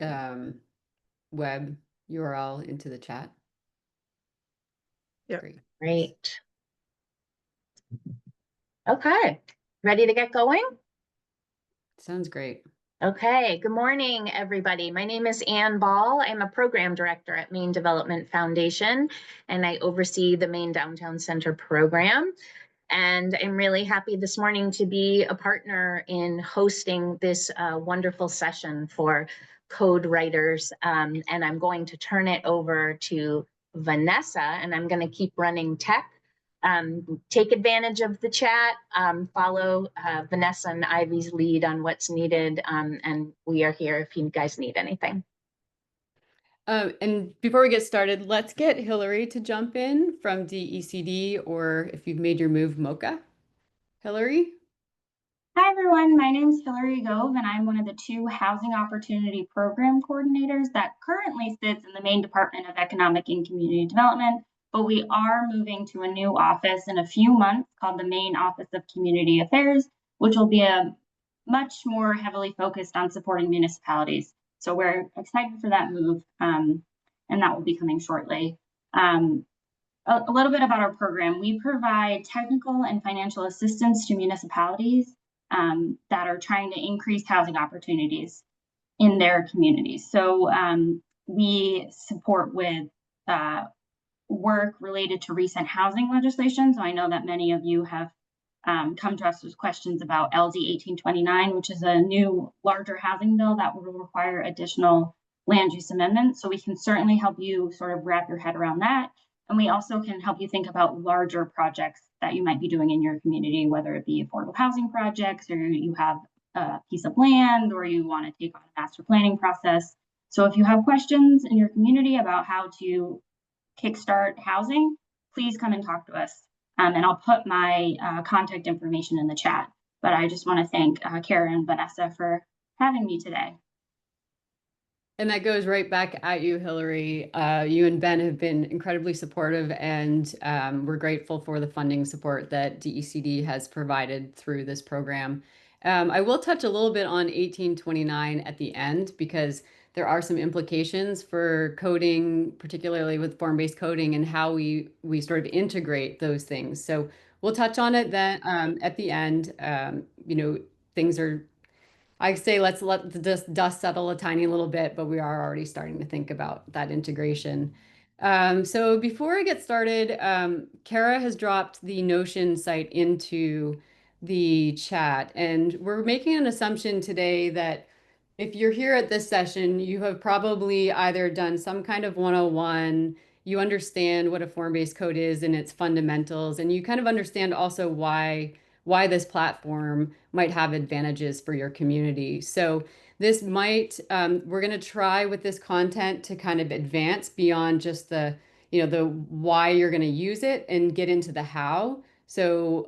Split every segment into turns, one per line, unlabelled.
um, web URL into the chat?
Yeah.
Great.
Great. Okay, ready to get going?
Sounds great.
Okay, good morning, everybody. My name is Ann Ball. I'm a program director at Maine Development Foundation, and I oversee the Maine Downtown Center program. And I'm really happy this morning to be a partner in hosting this wonderful session for code writers. And I'm going to turn it over to Vanessa, and I'm going to keep running tech. Take advantage of the chat, follow Vanessa and Ivy's lead on what's needed, and we are here if you guys need anything.
And before we get started, let's get Hillary to jump in from DECD, or if you've made your move, Mocha. Hillary?
Hi, everyone. My name is Hillary Gove, and I'm one of the two Housing Opportunity Program coordinators that currently sits in the Maine Department of Economic and Community Development, but we are moving to a new office in a few months called the Maine Office of Community Affairs, which will be a much more heavily focused on supporting municipalities. So we're excited for that move, and that will be coming shortly. A little bit about our program. We provide technical and financial assistance to municipalities that are trying to increase housing opportunities in their communities. So we support with work related to recent housing legislation. So I know that many of you have come to us with questions about LD 1829, which is a new larger housing bill that will require additional land use amendments. So we can certainly help you sort of wrap your head around that. And we also can help you think about larger projects that you might be doing in your community, whether it be affordable housing projects, or you have a piece of land, or you want to take on a master planning process. So if you have questions in your community about how to kickstart housing, please come and talk to us. And I'll put my contact information in the chat. But I just want to thank Kara and Vanessa for having me today.
And that goes right back at you, Hillary. You and Ben have been incredibly supportive, and we're grateful for the funding support that DECD has provided through this program. I will touch a little bit on 1829 at the end, because there are some implications for coding, particularly with form-based coding, and how we sort of integrate those things. So we'll touch on it then at the end. Things are, I say let's let the dust settle a tiny little bit, but we are already starting to think about that integration. So before I get started, Kara has dropped the Notion site into the chat, and we're making an assumption today that if you're here at this session, you have probably either done some kind of 101, you understand what a form-based code is and its fundamentals, and you kind of understand also why this platform might have advantages for your community. So this might, we're going to try with this content to kind of advance beyond just the why you're going to use it and get into the how. So,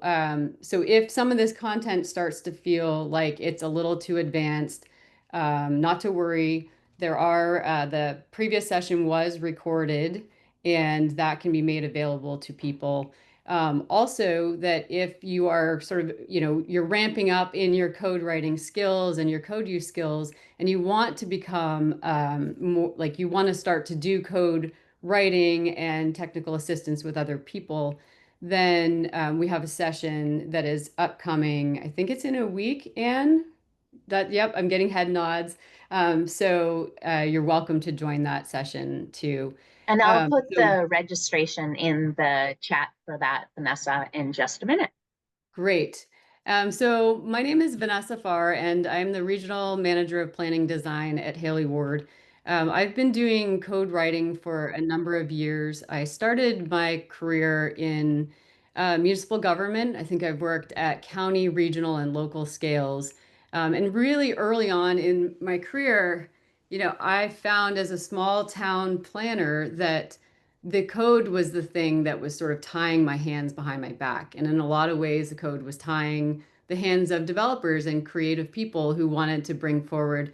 so if some of this content starts to feel like it's a little too advanced, not to worry. The previous session was recorded, and that can be made available to people. Also, that if you are sort of, you're ramping up in your code writing skills and your code use skills, and you want to become more like you want to start to do code writing and technical assistance with other people, then we have a session that is upcoming. I think it's in a week, Anne. Yep, I'm getting head nods. So you're welcome to join that session too.
And I'll put
So
the registration in the chat for that, Vanessa, in just a minute.
great. So my name is Vanessa Farr, and I'm the Regional Manager of Planning Design at Haley Ward. I've been doing code writing for a number of years. I started my career in municipal government. I think I've worked at county, regional, and local scales. And really early on in my career, I found as a small town planner that the code was the thing that was sort of tying my hands behind my back. And in a lot of ways, the code was tying the hands of developers and creative people who wanted to bring forward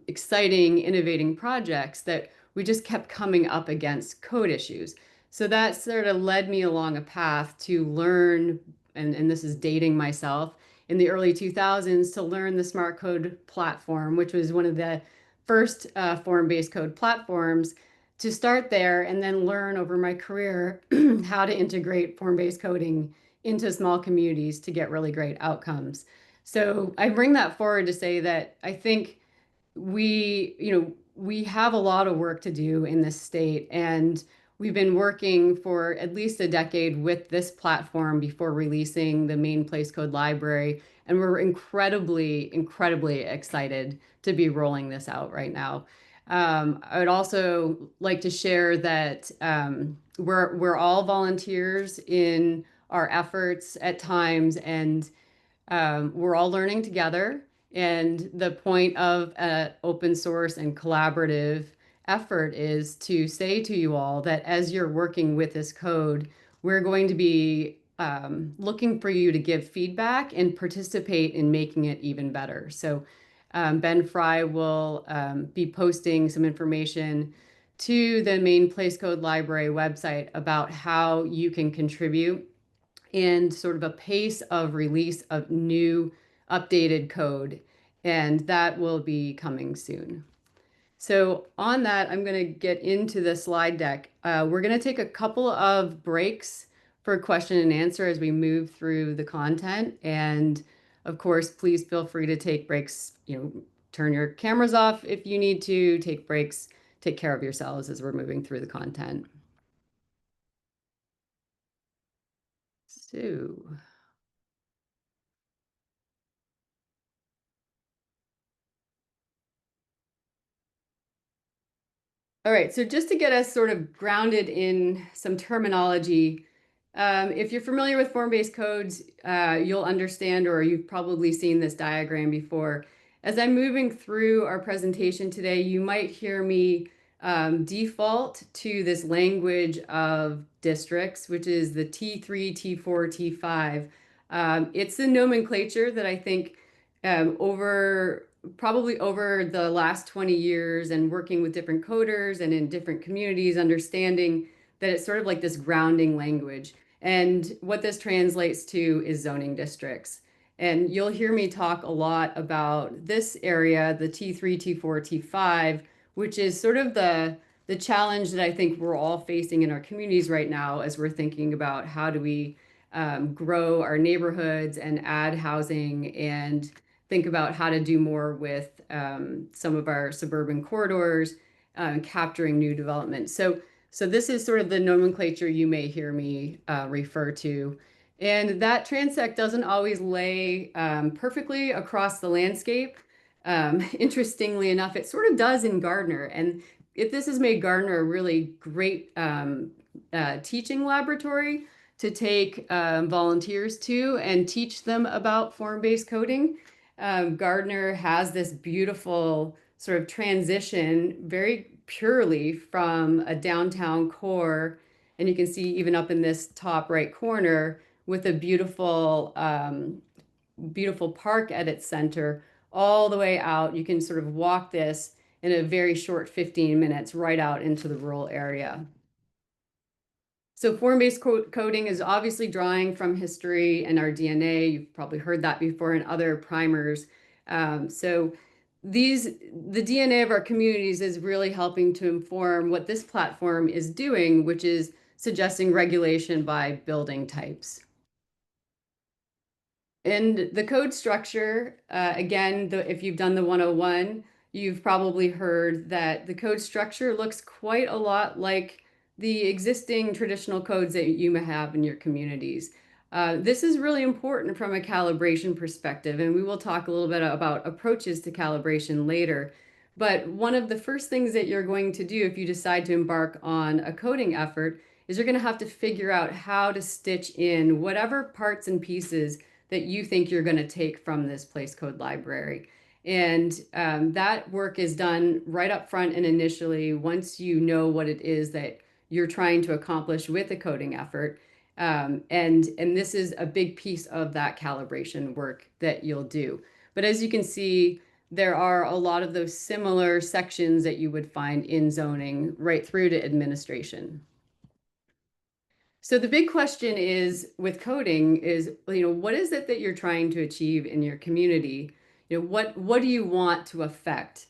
exciting, innovating projects that we just kept coming up against code issues. So that sort of led me along a path to learn, and this is dating myself, in the early 2000s to learn the Smart Code platform, which was one of first form-based code platforms to start there and then learn over my career how to integrate form-based coding into small communities to get really great outcomes. So I bring that forward to say that I think we have a lot of work to do in this state, and we've been working for at least a decade with this platform before releasing the Maine Place Code Library, and we're incredibly excited to be rolling this out right now. I would also like to share that we're all volunteers in our efforts at times, and we're all learning together. And the point of an open source and collaborative effort is to say to you all that as you're working with this code, we're going to be looking for you to give feedback and participate in making it even better. So Ben Fry will be posting some information to the Maine Place Code Library website about how you can contribute and sort of a pace of release of new updated code. And that will be coming soon. So on that, I'm going to get into the slide deck. We're going to take a couple of breaks for question and answer as we move through the content. And of course, please feel free to take breaks, turn your cameras off if you need to, take breaks, take care of yourselves as we're moving through the content. So all right, so just to get us sort of grounded in some terminology, if you're familiar with form-based codes, you'll understand, or you've probably seen this diagram before. As I'm moving through our presentation today, you might hear me default to this language of districts, which is the T3, T4, T5. It's a nomenclature that I think probably over the last 20 years and working with different coders and in different communities, understanding that it's sort of like this grounding language. And what this translates to is zoning districts. And you'll hear me talk a lot about this area, the T3, T4, T5, which is sort of the challenge that I think we're all facing in our communities right now as we're thinking about how do we grow our neighborhoods and add housing and think about how to do more with some of our suburban corridors, capturing new development. So this is sort of the nomenclature you may hear me refer to. And that transect doesn't always lay perfectly across the landscape. Interestingly enough, it sort of does in Gardner. And this has made Gardner a really great teaching laboratory to take volunteers to and teach them about form-based coding. Gardner has this beautiful sort of transition very purely from a downtown core. And you can see even up in this top right corner with a beautiful, beautiful park at its center all the way out. You can sort of walk this in a very short 15 minutes right out into the rural area. So form-based coding is obviously drawing from history and our DNA. You've probably heard that before in other primers. So the DNA of our communities is really helping to inform what this platform is doing, which is suggesting regulation by building types. And the code structure, again, if you've done the 101, you've probably heard that the code structure looks quite a lot like the existing traditional codes that you may have in your communities. This is really important from a calibration perspective, and we will talk a little bit about approaches to calibration later. But one of the first things that you're going to do if you decide to embark on a coding effort is you're going to have to figure out how to stitch in whatever parts and pieces that you think you're going to take from this place code library. And that work is done right up front and initially once you know what it is that you're trying to accomplish with a coding effort. And this is a big piece of that calibration work that you'll do. But as you can see, there are a lot of those similar sections that you would find in zoning right through to administration. So the big question is with coding is, what is it that you're trying to achieve in your community? What do you want to affect?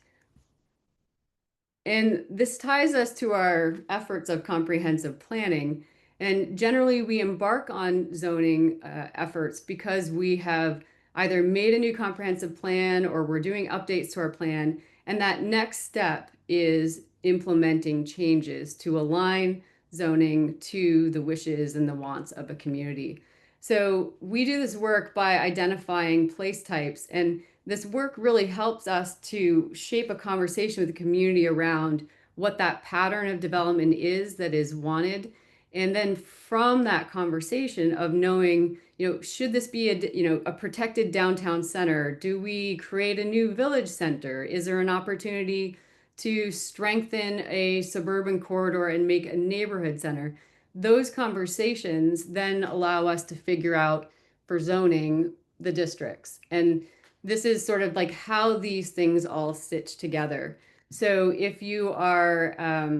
And this ties us to our efforts of comprehensive planning. And generally, we embark on zoning efforts because we have either made a new comprehensive plan or we're doing updates to our plan. And that next step is implementing changes to align zoning to the wishes and the wants of a community. So we do this work by identifying place types, and this work really helps us to shape a conversation with the community around what that pattern of development is that is wanted. And then from that conversation of knowing, should this be a protected downtown center? Do we create a new village center? Is there an opportunity to strengthen a suburban corridor and make a neighborhood center? Those conversations then allow us to figure out for zoning the districts. And this is sort of like how these things all stitch together. So if you are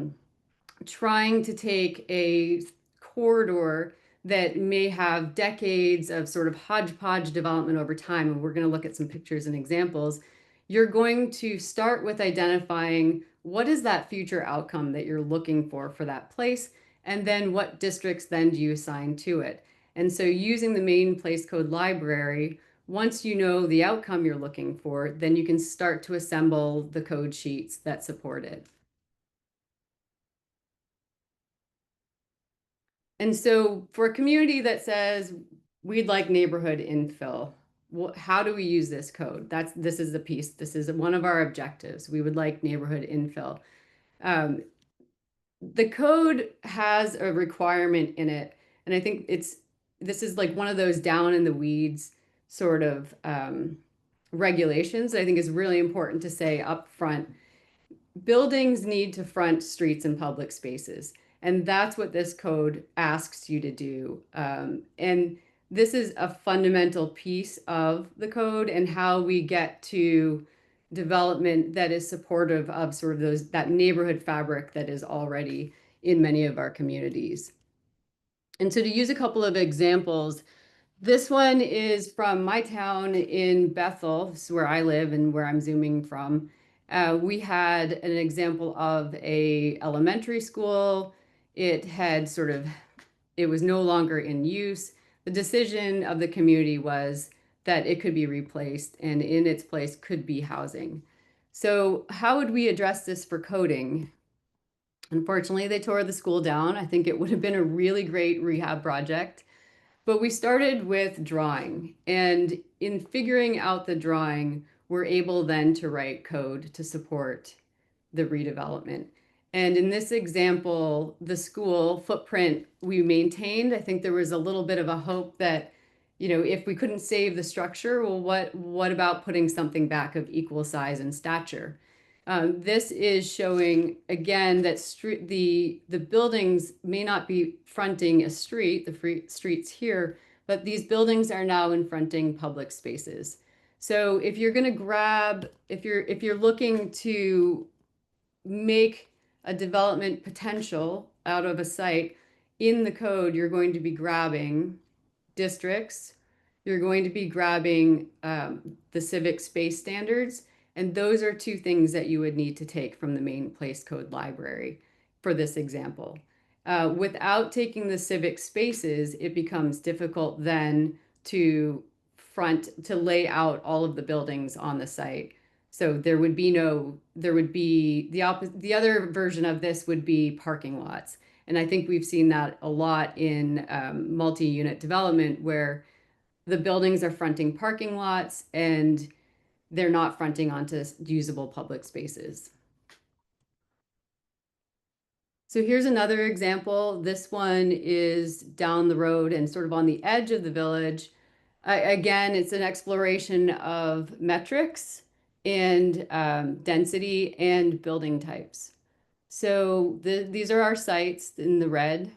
trying to take a corridor that may have decades of sort of hodgepodge development over time, and we're going to look at some pictures and examples, you're going to start with identifying what is that future outcome that you're looking for that place, and then what districts then do you assign to it. And so using the Maine Place Code Library, once you know the outcome you're looking for, then you can start to assemble the code sheets that support it. And so for a community that says we'd like neighborhood infill, how do we use this code? This is the piece. This is one of our objectives. We would like neighborhood infill. The code has a requirement in it, and I think this is like one of those down in the weeds sort of regulations that I think is really important to say up front. Buildings need to front streets and public spaces. And that's what this code asks you to do. And this is a fundamental piece of the code and how we get to development that is supportive of sort of that neighborhood fabric that is already in many of our communities. And so to use a couple of examples, this one is from my town in Bethel. This is where I live and where I'm zooming from. We had an example of a elementary school. It was no longer in use. The decision of the community was that it could be replaced, and in its place could be housing. So how would we address this for coding? Unfortunately, they tore the school down. I think it would have been a really great rehab project. But we started with drawing, and in figuring out the drawing, we're able then to write code to support the redevelopment. And in this example, the school footprint we maintained. I think there was a little bit of a hope that, if we couldn't save the structure, well, what about putting something back of equal size and stature? This is showing again that the buildings may not be fronting a street, the streets here, but these buildings are now in fronting public spaces. So if you're going to if you're looking to make a development potential out of a site in the code, you're going to be grabbing districts, you're going to be grabbing the civic space standards, and those are two things that you would need to take from the Maine Place Code Library for this example. Without taking the civic spaces, it becomes difficult then to lay out all of the buildings on the site. So the other version of this would be parking lots. And I think we've seen that a lot in multi-unit development where the buildings are fronting parking lots and they're not fronting onto usable public spaces. So here's another example. This one is down the road and sort of on the edge of the village. Again, it's an exploration of metrics and density and building types. So these are our sites in the red.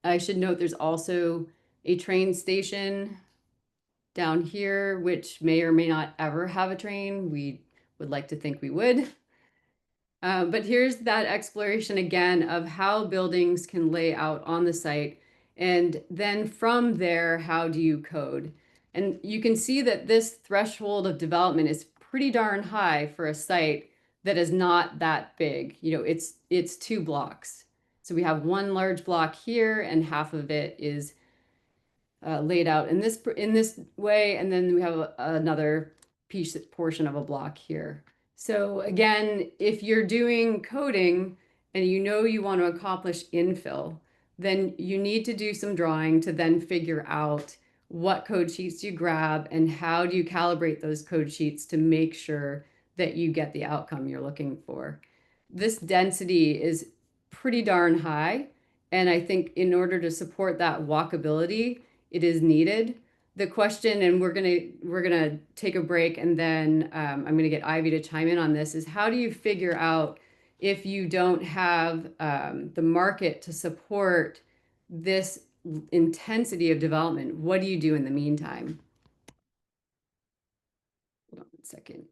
I should note there's also a train station down here, which may or may not ever have a train. We would like to think we would. But here's that exploration again of how buildings can lay out on the site. And then from there, how do you code? And you can see that this threshold of development is pretty darn high for a site that is not that big. You know, it's 2 blocks. So we have one large block here, and half of it is laid out in this way, and then we have another portion of a block here. So again, if you're doing coding and you know you want to accomplish infill, then you need to do some drawing to then figure out what code sheets you grab and how do you calibrate those code sheets to make sure that you get the outcome you're looking for. This density is pretty darn high, and I think in order to support that walkability, it is needed. The question, and we're gonna take a break, and then I'm gonna get Ivy to chime in on this, is how do you figure out if you don't have the market to support this intensity of development? What do you do in the meantime? Hold on 1 second.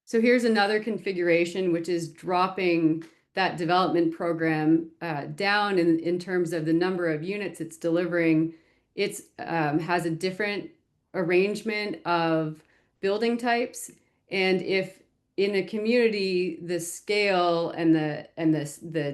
So here's another configuration, which is dropping that development program down in terms of the number of units it's delivering. It has a different arrangement of building types. And if in a community, the scale and the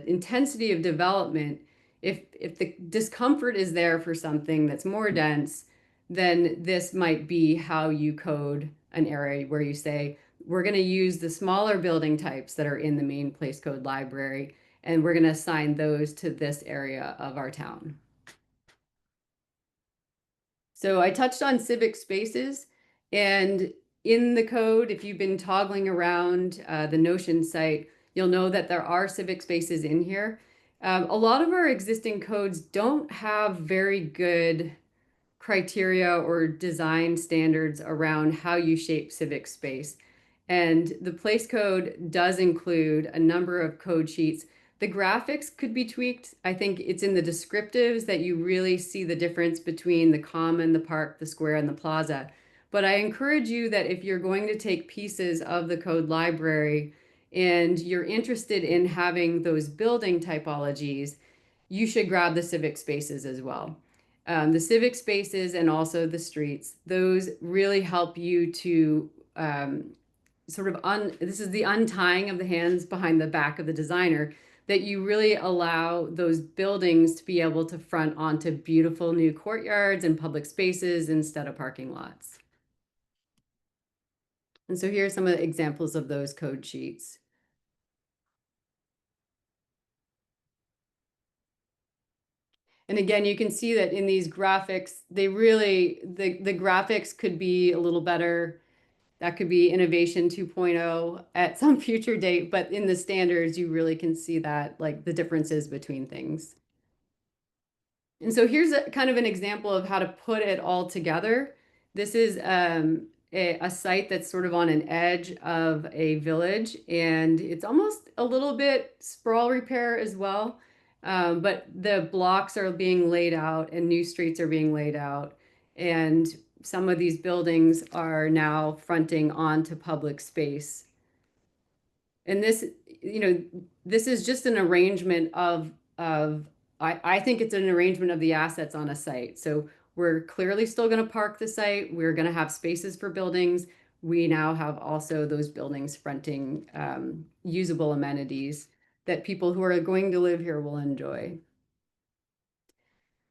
intensity of development, if the discomfort is there for something that's more dense, then this might be how you code an area where you say, we're going to use the smaller building types that are in the Maine place code library, and we're going to assign those to this area of our town. So I touched on civic spaces, and in the code, if you've been toggling around the Notion site, you'll know that there are civic spaces in here. A lot of our existing codes don't have very good criteria or design standards around how you shape civic space. And the place code does include a number of code sheets. The graphics could be tweaked. I think it's in the descriptives that you really see the difference between the common, the park, the square, and the plaza. But I encourage you that if you're going to take pieces of the code library and you're interested in having those building typologies, you should grab the civic spaces as well. The civic spaces and also the streets, those really help you to this is the untying of the hands behind the back of the designer, that you really allow those buildings to be able to front onto beautiful new courtyards and public spaces instead of parking lots. And so here are some of the examples of those code sheets. And again, you can see that in these graphics, they really, the graphics could be a little better. That could be innovation 2.0 at some future date, but in the standards, you really can see that, like the differences between things. And so here's kind of an example of how to put it all together. This is a site that's sort of on an edge of a village, and it's almost a little bit sprawl repair as well. But the blocks are being laid out and new streets are being laid out. And some of these buildings are now fronting onto public space. And this, this is just an arrangement I think it's an arrangement of the assets on a site. So we're clearly still going to park the site. We're going to have spaces for buildings. We now have also those buildings fronting usable amenities that people who are going to live here will enjoy.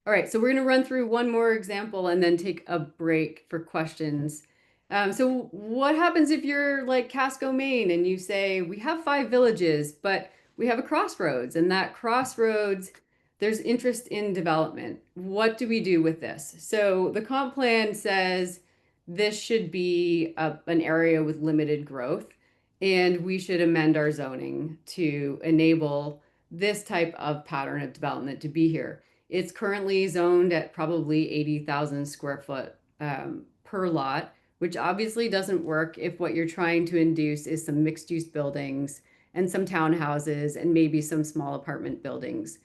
All right, so we're going to run through one more example and then take a break for questions. So what happens if you're like Casco, Maine, and you say, we have 5 villages, but we have a crossroads, and that crossroads, there's interest in development. What do we do with this? So the comp plan says this should be an area with limited growth, and we should amend our zoning to enable this type of pattern of development to be here. It's currently zoned at probably 80,000 square foot per lot, which obviously doesn't work if what you're trying to induce is some mixed use buildings and some townhouses and maybe some small apartment buildings.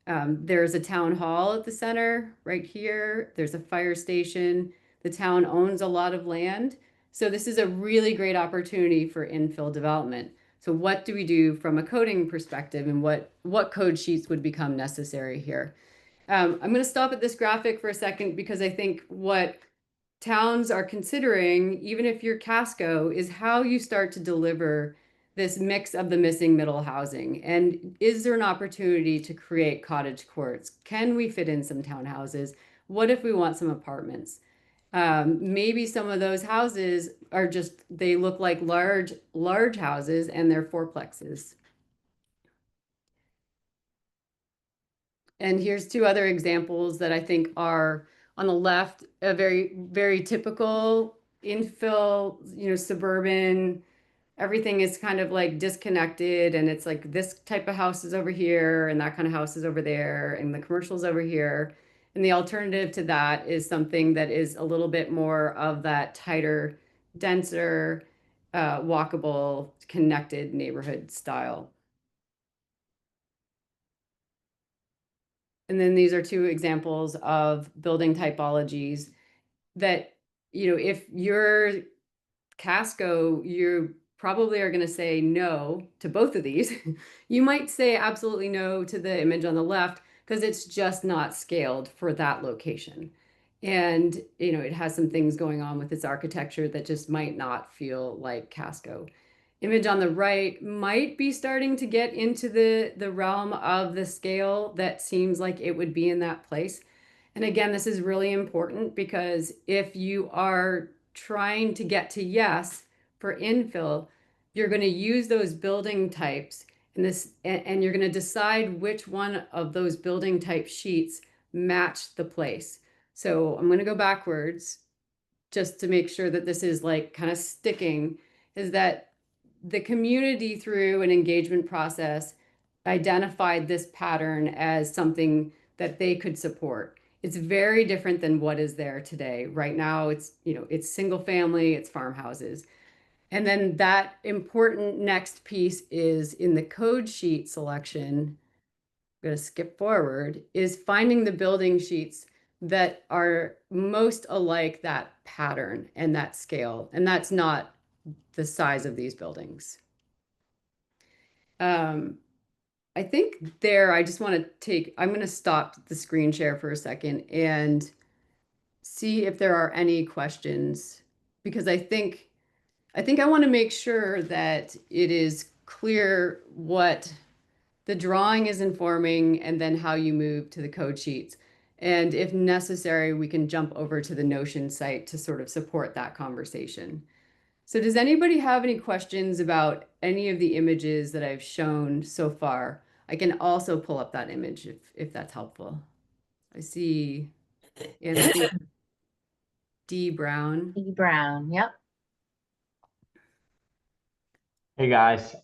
There's a town hall at the center right here. There's a fire station. The town owns a lot of land. So this is a really great opportunity for infill development. So what do we do from a coding perspective, and what code sheets would become necessary here? I'm going to stop at this graphic for a second because I think what towns are considering, even if you're Casco, is how you start to deliver this mix of the missing middle housing. And is there an opportunity to create cottage courts? Can we fit in some townhouses? What if we want some apartments? Maybe some of those houses are just, they look like large houses and they're fourplexes. And here's two other examples that I think are on the left, a very typical infill, suburban. Everything is kind of like disconnected, and it's like this type of house is over here and that kind of house is over there and the commercials over here. And the alternative to that is something that is a little bit more of that tighter, denser, walkable, connected neighborhood style. And then these are two examples of building typologies that, if you're Casco, you probably are going to say no to both of these. You might say absolutely no to the image on the left because it's just not scaled for that location. And, it has some things going on with its architecture that just might not feel like Casco. Image on the right might be starting to get into the realm of the scale that seems like it would be in that place. And again, this is really important because if you are trying to get to yes for infill, you're going to use those building types and you're going to decide which one of those building type sheets match the place. So I'm going to go backwards just to make sure that this is like kind of sticking, is that the community through an engagement process identified this pattern as something that they could support. It's very different than what is there today. Right now, it's single family, it's farmhouses. And then that important next piece is in the code sheet selection. I'm going to skip forward, is finding the building sheets that are most alike that pattern and that scale. And that's not the size of these buildings. I think there, I just want to I'm going to stop the screen share for a second and see if there are any questions, because I think I want to make sure that it is clear what the drawing is informing and then how you move to the code sheets. And if necessary, we can jump over to the Notion site to sort of support that conversation. So does anybody have any questions about any of the images that I've shown so far? I can also pull up that image if that's helpful. I see, and I think D Brown.
E. Brown, yep.
Hey guys,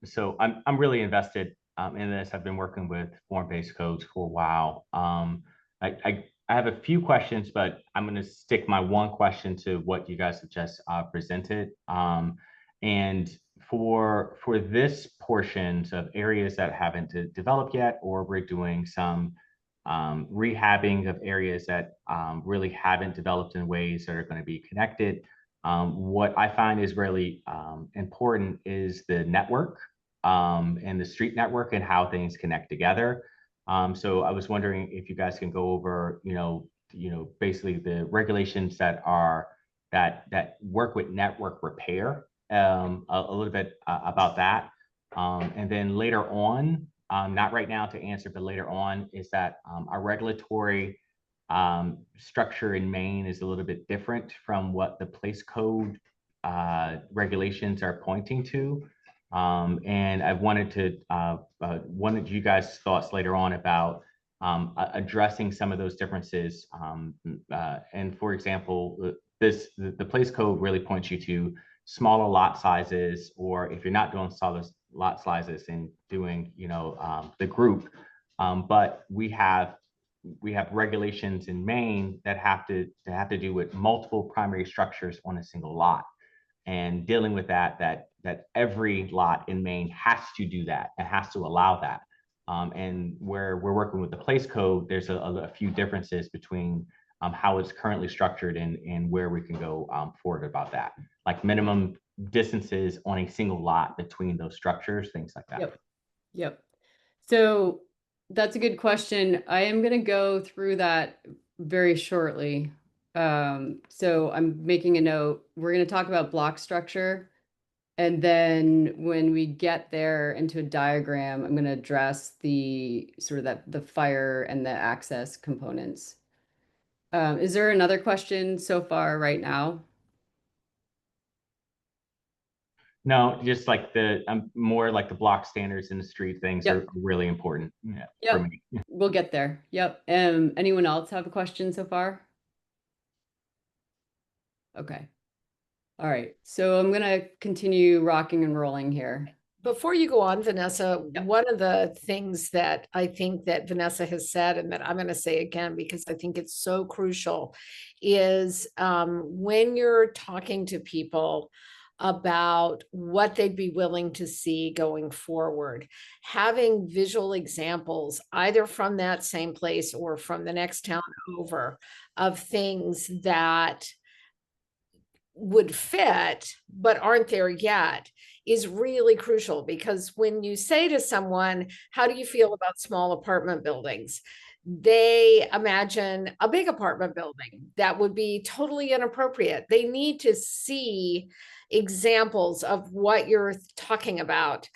so I'm really invested in this. I've been working with form-based codes for a while. I have a few questions, but I'm going to stick my one question to what you guys have just presented. And for this portions of areas that haven't developed yet, or we're doing some rehabbing of areas that really haven't developed in ways that are going to be connected. What I find is really important is the network and the street network and how things connect together. So I was wondering if you guys can go over, basically the regulations that work with network repair, a little bit about that. And then later on, not right now to answer, but later on, is that our regulatory structure in Maine is a little bit different from what the place code regulations are pointing to. And I wanted you guys' thoughts later on about addressing some of those differences. And for example, the place code really points you to smaller lot sizes, or if you're not doing solid lot sizes and doing, the group. But we have regulations in Maine that have to do with multiple primary structures on a single lot, and dealing with that every lot in Maine has to do that and has to allow that. And where we're working with the place code, there's a few differences between how it's currently structured and where we can go forward about that, like minimum distances on a single lot between those structures, things like that.
Yep. So that's a good question. I am going to go through that very shortly. So I'm making a note. We're going to talk about block structure. And then when we get there into a diagram, I'm going to address the sort of the fire and the access components. Is there another question so far right now?
No, just like more like the block standards in the street things
Yep.
are really important, yeah, for
Yep.
me.
We'll get there. Yep. Anyone else have a question so far? Okay. All right. So I'm going to continue rocking and rolling here.
Before you go on, Vanessa,
Yep.
one of the things that I think that Vanessa has said, and that I'm going to say again because I think it's so crucial, is when you're talking to people about what they'd be willing to see going forward, having visual examples, either from that same place or from the next town over, of things that would fit but aren't there yet, is really crucial, because when you say to someone, how do you feel about small apartment buildings, they imagine a big apartment building that would be totally inappropriate. They need to see examples of what you're talking about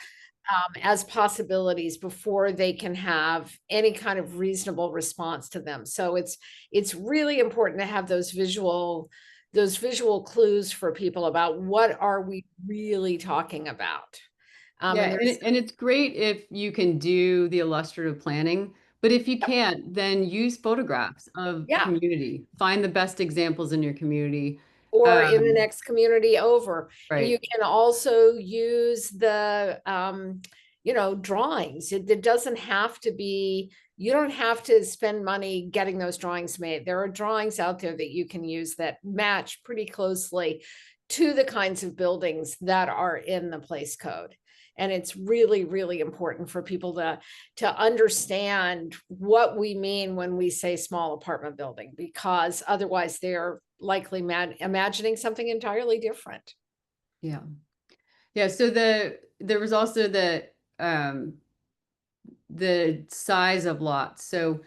as possibilities before they can have any kind of reasonable response to them. So it's really important to have those visual clues for people about what are we really talking about.
Yeah,
And there's
and it's great if you can do the illustrative planning, but if you can't, then use photographs of
yeah,
community. Find the best examples in your community.
or in the next community over. And you
Right.
can also use the drawings. It doesn't have to be, you don't have to spend money getting those drawings made. There are drawings out there that you can use that match pretty closely to the kinds of buildings that are in the place code. And it's really, really important for people to understand what we mean when we say small apartment building, because otherwise they're likely imagining something entirely different.
Yeah. Yeah. So there was also the size of lots. So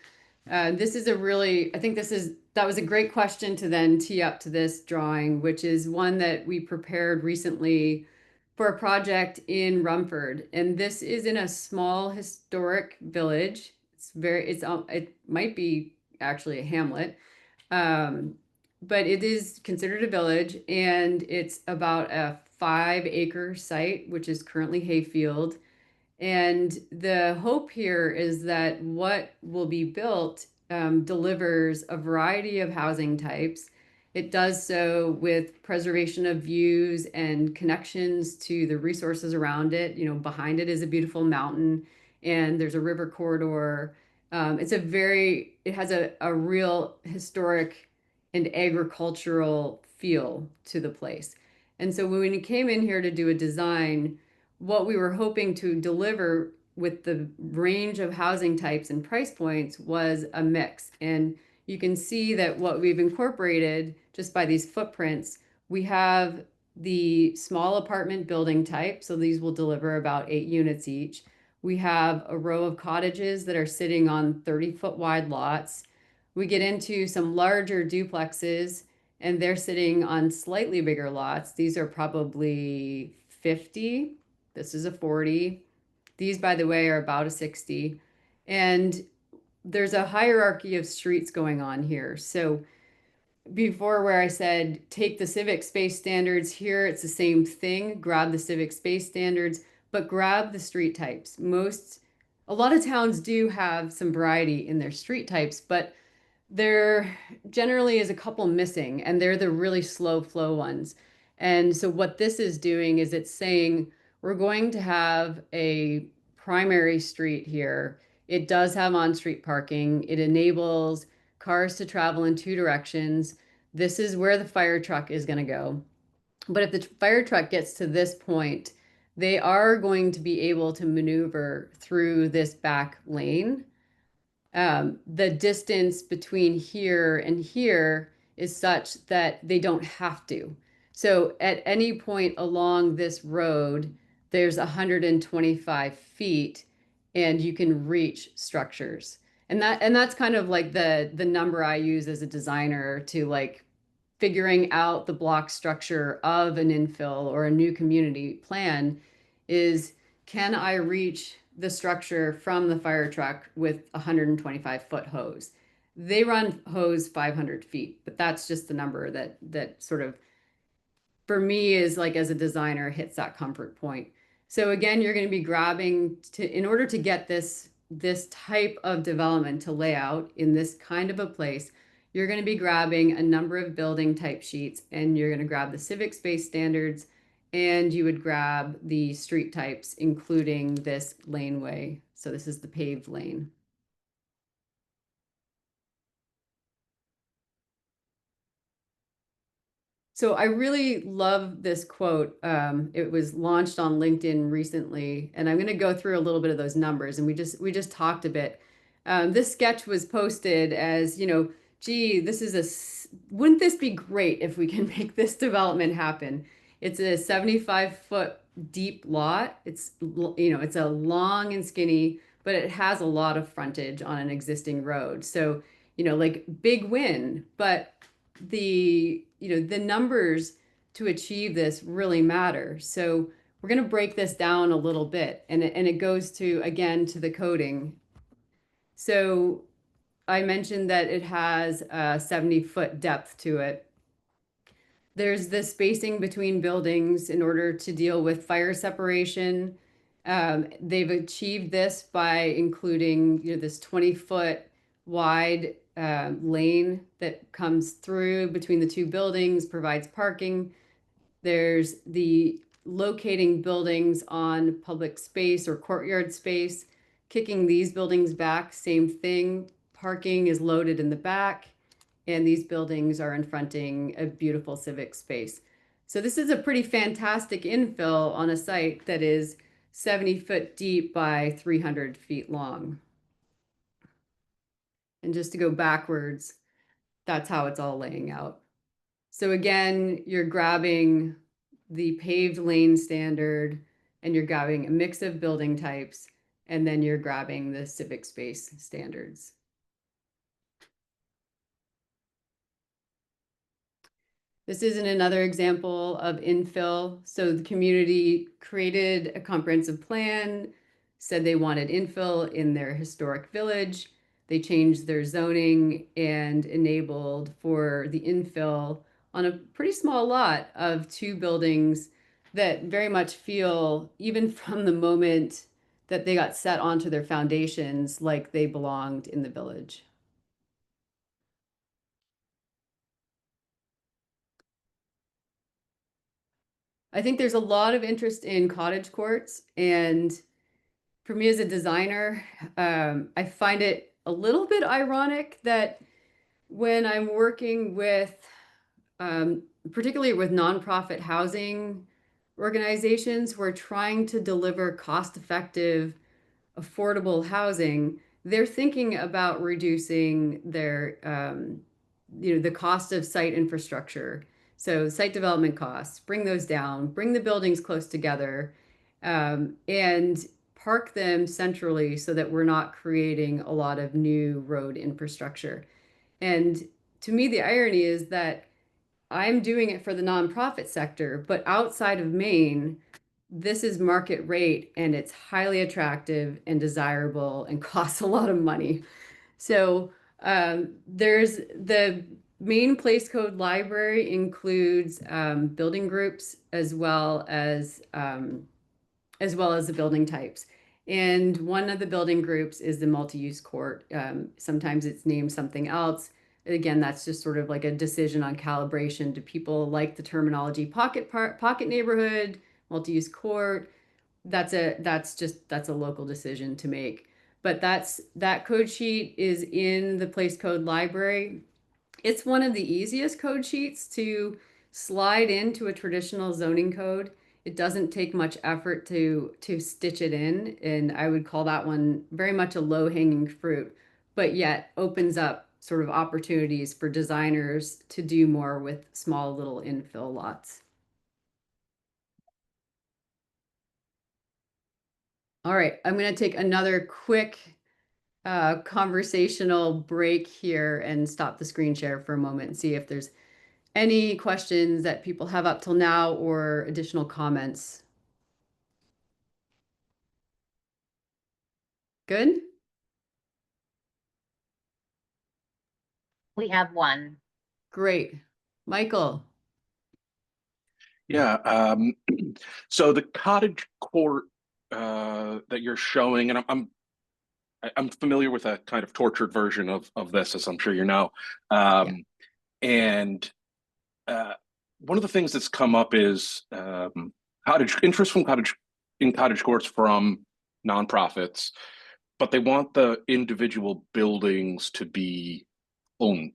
this is I think that was a great question to then tee up to this drawing, which is one that we prepared recently for a project in Rumford. And this is in a small historic village. It might be actually a hamlet. Um, but it is considered a village, and it's about a 5-acre site, which is currently hayfield. And the hope here is that what will be built delivers a variety of housing types. It does so with preservation of views and connections to the resources around it. You know, behind it is a beautiful mountain, and there's a river corridor. It has a real historic and agricultural feel to the place. And so when we came in here to do a design, what we were hoping to deliver with the range of housing types and price points was a mix. And you can see that what we've incorporated just by these footprints, we have the small apartment building type. So these will deliver about 8 units each. We have a row of cottages that are sitting on 30-foot wide lots. We get into some larger duplexes, and they're sitting on slightly bigger lots. These are probably 50. This is a 40. These, by the way, are about a 60. And there's a hierarchy of streets going on here. So before, where I said take the civic space standards, here it's the same thing. Grab the civic space standards, but grab the street types. A lot of towns do have some variety in their street types, but there generally is a couple missing, and they're the really slow flow ones. And so what this is doing is it's saying we're going to have a primary street here. It does have on-street parking. It enables cars to travel in 2 directions. This is where the fire truck is going to go. But if the fire truck gets to this point, they are going to be able to maneuver through this back lane. The distance between here and here is such that they don't have to. So at any point along this road, there's 125 feet and you can reach structures. And that's kind of like the number I use as a designer to like figuring out the block structure of an infill or a new community plan is, can I reach the structure from the fire truck with a 125-foot hose? They run hose 500 feet, but that's just the number that sort of, for me, is like, as a designer, hits that comfort point. So again, you're going to be grabbing to, in order to get this type of development to lay out in this kind of a place, you're going to be grabbing a number of building type sheets, and you're going to grab the civic space standards, and you would grab the street types, including this laneway. So this is the paved lane. So I really love this quote. It was launched on LinkedIn recently, and I'm going to go through a little bit of those numbers. And we just talked a bit. This sketch was posted as, gee, wouldn't this be great if we can make this development happen? It's a 75-foot deep lot. It's a long and skinny, but it has a lot of frontage on an existing road. So, like, big win, but the numbers to achieve this really matter. So we're going to break this down a little bit, and it goes to, again, to the coding. So I mentioned that it has a 70-foot depth to it. There's the spacing between buildings in order to deal with fire separation. They've achieved this by including, this 20-foot wide lane that comes through between the two buildings, provides parking. There's the locating buildings on public space or courtyard space, kicking these buildings back, same thing. Parking is loaded in the back, and these buildings are fronting a beautiful civic space. So this is a pretty fantastic infill on a site that is 70 foot deep by 300 feet long. And just to go backwards, that's how it's all laying out. So again, you're grabbing the paved lane standard, and you're grabbing a mix of building types, and then you're grabbing the civic space standards. This isn't another example of infill. So the community created a comprehensive plan, said they wanted infill in their historic village. They changed their zoning and enabled for the infill on a pretty small lot of two buildings that very much feel, even from the moment that they got set onto their foundations, like they belonged in the village. I think there's a lot of interest in cottage courts, and for me as a designer, I find it a little bit ironic that when I'm working with, particularly with nonprofit housing organizations, we're trying to deliver cost-effective, affordable housing, they're thinking about reducing their, the cost of site infrastructure. So site development costs, bring those down, bring the buildings close together, and park them centrally so that we're not creating a lot of new road infrastructure. And to me, the irony is that I'm doing it for the nonprofit sector, but outside of Maine, this is market rate, and it's highly attractive and desirable and costs a lot of money. So there's the Maine Place Code Library includes building groups as well as the building types. And one of the building groups is the multi-use court. Sometimes it's named something else. Again, that's just sort of like a decision on calibration. Do people like the terminology pocket neighborhood, multi-use court? That's a local decision to make. But that code sheet is in the place code library. It's one of the easiest code sheets to slide into a traditional zoning code. It doesn't take much effort to stitch it in, and I would call that one very much a low-hanging fruit, but yet opens up sort of opportunities for designers to do more with small little infill lots. All right, I'm going to take another quick conversational break here and stop the screen share for a moment and see if there's any questions that people have up till now or additional comments. Good?
We have one.
Great. Michael.
Yeah. So the cottage court that you're showing, and I'm familiar with a kind of tortured version of this, as I'm sure you know. And one of the things that's come up is cottage interest from cottage courts from nonprofits, but they want the individual buildings to be owned,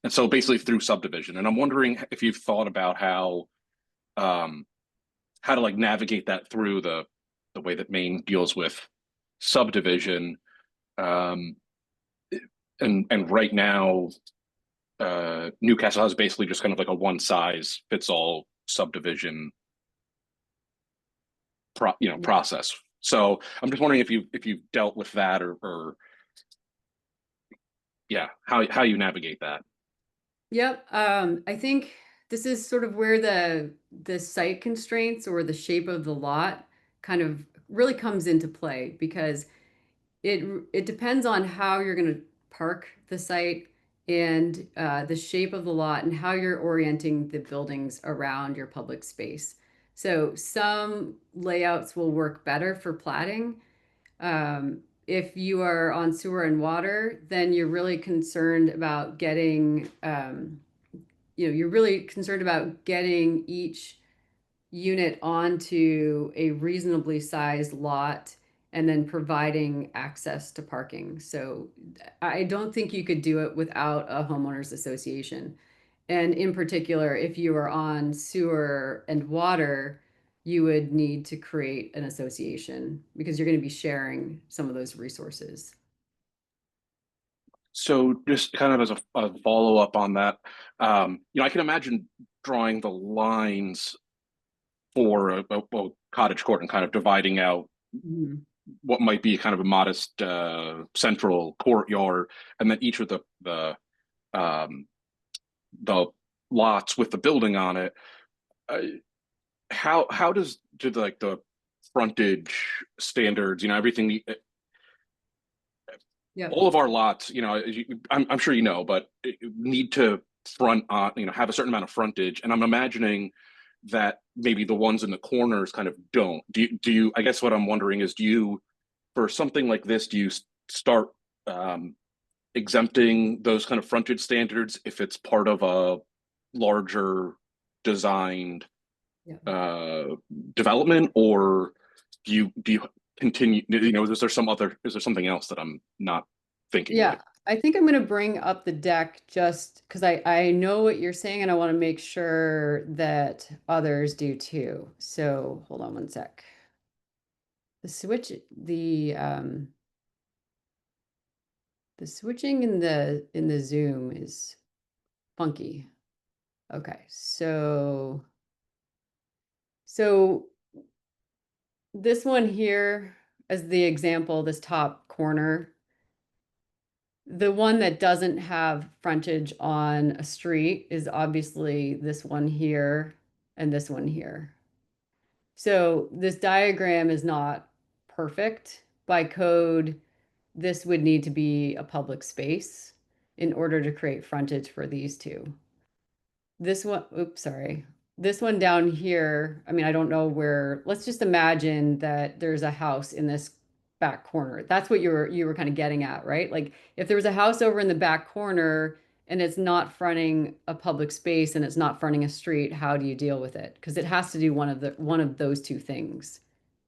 and so basically through subdivision. And I'm wondering if you've thought about um, how to like navigate that through the way that Maine deals with subdivision. Um, and right now, Newcastle has basically just kind of like a one size fits all subdivision process. So I'm just wondering if you've dealt with that, or yeah, how you navigate that.
Yep. I think this is sort of where the site constraints or the shape of the lot kind of really comes into play, because it depends on how you're going to park the site and the shape of the lot and how you're orienting the buildings around your public space. So some layouts will work better for platting. If you are on sewer and water, then you're really concerned about getting, you're really concerned about getting each unit onto a reasonably sized lot and then providing access to parking. So I don't think you could do it without a homeowners association. And in particular, if you are on sewer and water, you would need to create an association because you're going to be sharing some of those resources.
So just kind of as a follow up on that, I can imagine drawing the lines for a cottage court and kind of dividing out what might be kind of a modest central courtyard, and then each of um, the lots with the building on it. How do like the frontage standards, everything, all of our lots, I'm sure but need to front on, have a certain amount of frontage, and I'm imagining that maybe the ones in the corners kind of don't. Do you? I guess what I'm wondering is, for something like this, do you start exempting those kind of frontage standards if it's part of a larger designed development, or do you continue? Is there something else that I'm not thinking?
Yeah, I think I'm going to bring up the deck just because I know what you're saying and I want to make sure that others do too. So hold on one sec. The switching in the Zoom is funky. Okay, so this one here as the example, this top corner, the one that doesn't have frontage on a street is obviously this one here and this one here. So this diagram is not perfect. By code, this would need to be a public space in order to create frontage for these two. This one, oops, sorry. This one down here, I mean, I don't know where, let's just imagine that there's a house in this back corner. That's what you were kind of getting at, right? Like if there was a house over in the back corner and it's not fronting a public space and it's not fronting a street, how do you deal with it? Because it has to do one of those two things.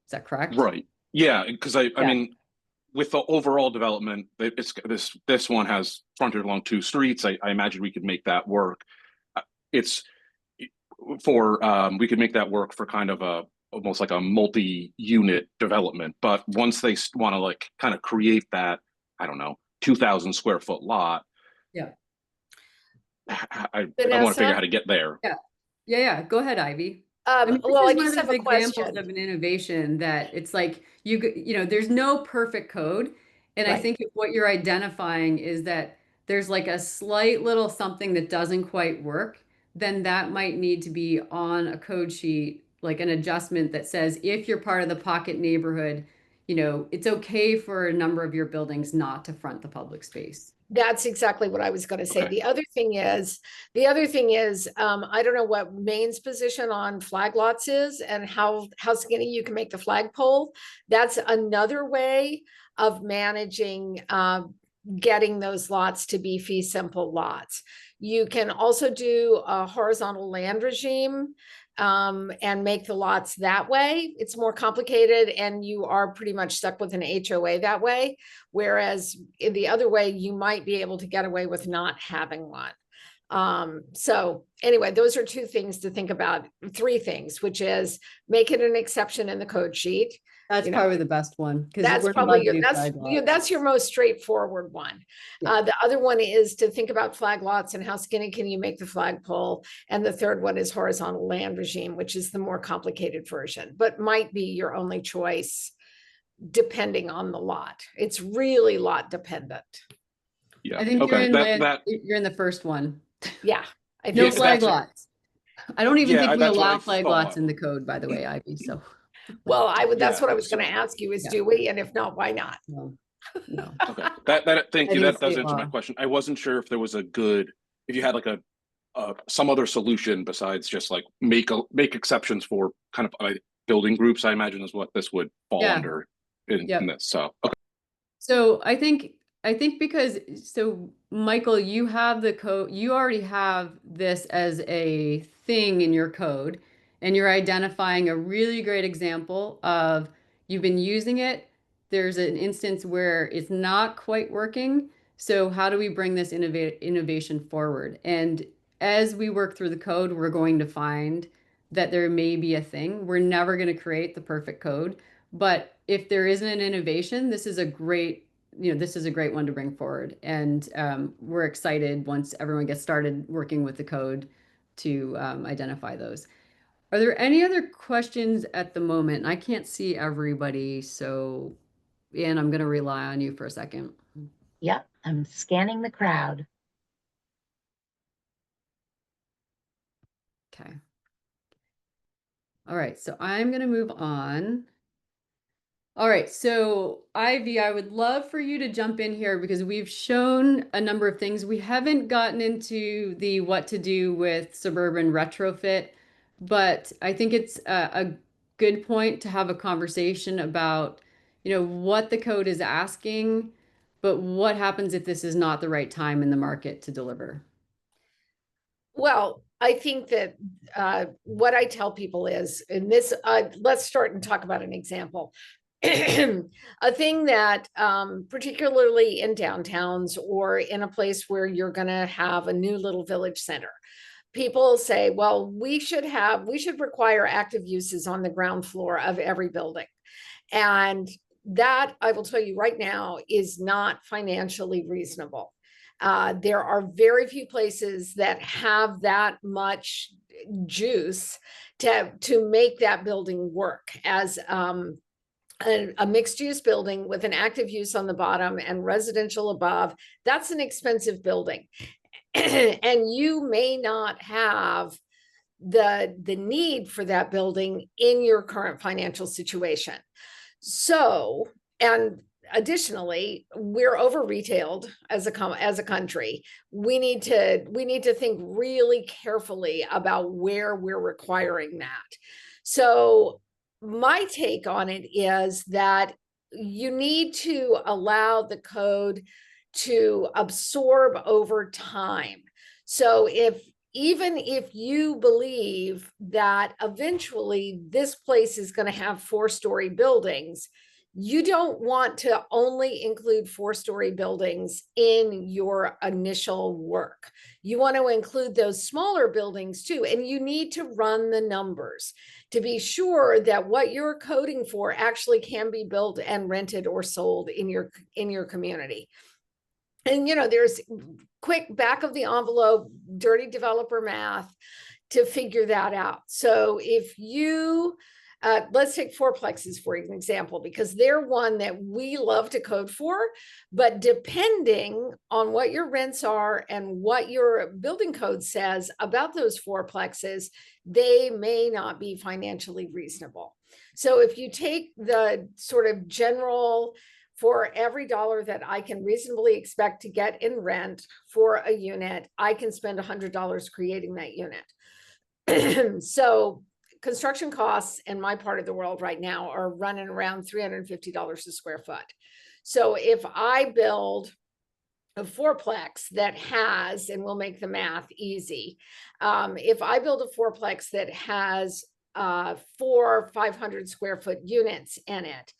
Is that correct?
Right. Yeah, because I mean, with the overall development, this one has fronted along two streets. I imagine we could make that work. It's we could make that work for kind of almost like a multi-unit development. But once they want to like kind of create that, I don't know, 2,000 square foot lot.
Yeah.
I want to figure out how to get there.
Yeah. Go ahead, Ivy. I mean,
Well, I
this is
just
one of
have
those
a
examples
question.
of an innovation that it's like there's no perfect code, And I
Right.
think what you're identifying is that there's like a slight little something that doesn't quite work, then that might need to be on a code sheet, like an adjustment that says if you're part of the pocket neighborhood, it's okay for a number of your buildings not to front the public space.
That's exactly what I was going to say.
Okay.
The other thing is, I don't know what Maine's position on flag lots is and how skinny you can make the flagpole. That's another way of managing, getting those lots to be fee simple lots. You can also do a horizontal land regime, and make the lots that way. It's more complicated and you are pretty much stuck with an HOA that way. Whereas in the other way, you might be able to get away with not having one. So anyway, those are two things to think about, three things, which is make it an exception in the code sheet.
That's probably the best one because
That's
we're
probably
allowed to do flag lots.
that's your most straightforward one.
Yeah.
The other one is to think about flag lots and how skinny can you make the flagpole. And the third one is horizontal land regime, which is the more complicated version, but might be your only choice depending on the lot. It's really lot dependent.
Yeah.
I think
Okay.
you're in the first one.
Yeah.
No
Yeah,
flag
that's it.
lots. I don't even
Yeah,
think we
that's what
allow
I
flag
thought.
lots in the code, by the way, Ivy. So
Well, that's
Yeah,
what I was going to
so-
ask you is,
Yeah.
do we? And if not, why not?
no.
Okay. Thank
I
you.
think
That
it's
does
state
answer my
law.
question. I wasn't sure if there was if you had like some other solution besides just like make exceptions for kind of building groups. I imagine is what this would fall
Yeah.
under in
Yep.
this. So okay.
So I think Michael, you have the code, you already have this as a thing in your code, and you're identifying a really great example of you've been using it. There's an instance where it's not quite working. So how do we bring this innovation forward? And as we work through the code, we're going to find that there may be a thing. We're never going to create the perfect code. But if there isn't an innovation, this is a great one to bring forward. And we're excited once everyone gets started working with the code to identify those. Are there any other questions at the moment? I can't see everybody, so Anne, I'm going to rely on you for a second.
Yep, I'm scanning the crowd.
Okay. All right, so I'm going to move on. All right, so Ivy, I would love for you to jump in here because we've shown a number of things. We haven't gotten into the what to do with suburban retrofit, but I think it's a good point to have a conversation about, what the code is asking, but what happens if this is not the right time in the market to deliver?
Well, I think that what I tell people is, in this, let's start and talk about an example. A thing that particularly in downtowns or in a place where you're going to have a new little village center, people say, well, we should require active uses on the ground floor of every building. And that, I will tell you right now, is not financially reasonable. There are very few places that have that much juice to make that building work as a mixed use building with an active use on the bottom and residential above. That's an expensive building. And you may not have the need for that building in your current financial situation. So, and additionally, we're over retailed as a country. We need to think really carefully about where we're requiring that. So my take on it is that you need to allow the code to absorb over time. So even if you believe that eventually this place is going to have 4-story buildings, you don't want to only include 4-story buildings in your initial work. You want to include those smaller buildings too, and you need to run the numbers to be sure that what you're coding for actually can be built and rented or sold in your community. And there's quick back of the envelope, dirty developer math to figure that out. So if you let's take fourplexes for an example, because they're one that we love to code for, but depending on what your rents are and what your building code says about those fourplexes, they may not be financially reasonable. So if you take the sort of general, for every dollar that I can reasonably expect to get in rent for a unit, I can spend $100 creating that unit. So construction costs in my part of the world right now are running around $350 a square foot. So if I build a fourplex that has, and we'll make the math easy, if I build a fourplex that has 4 500 square foot units in it,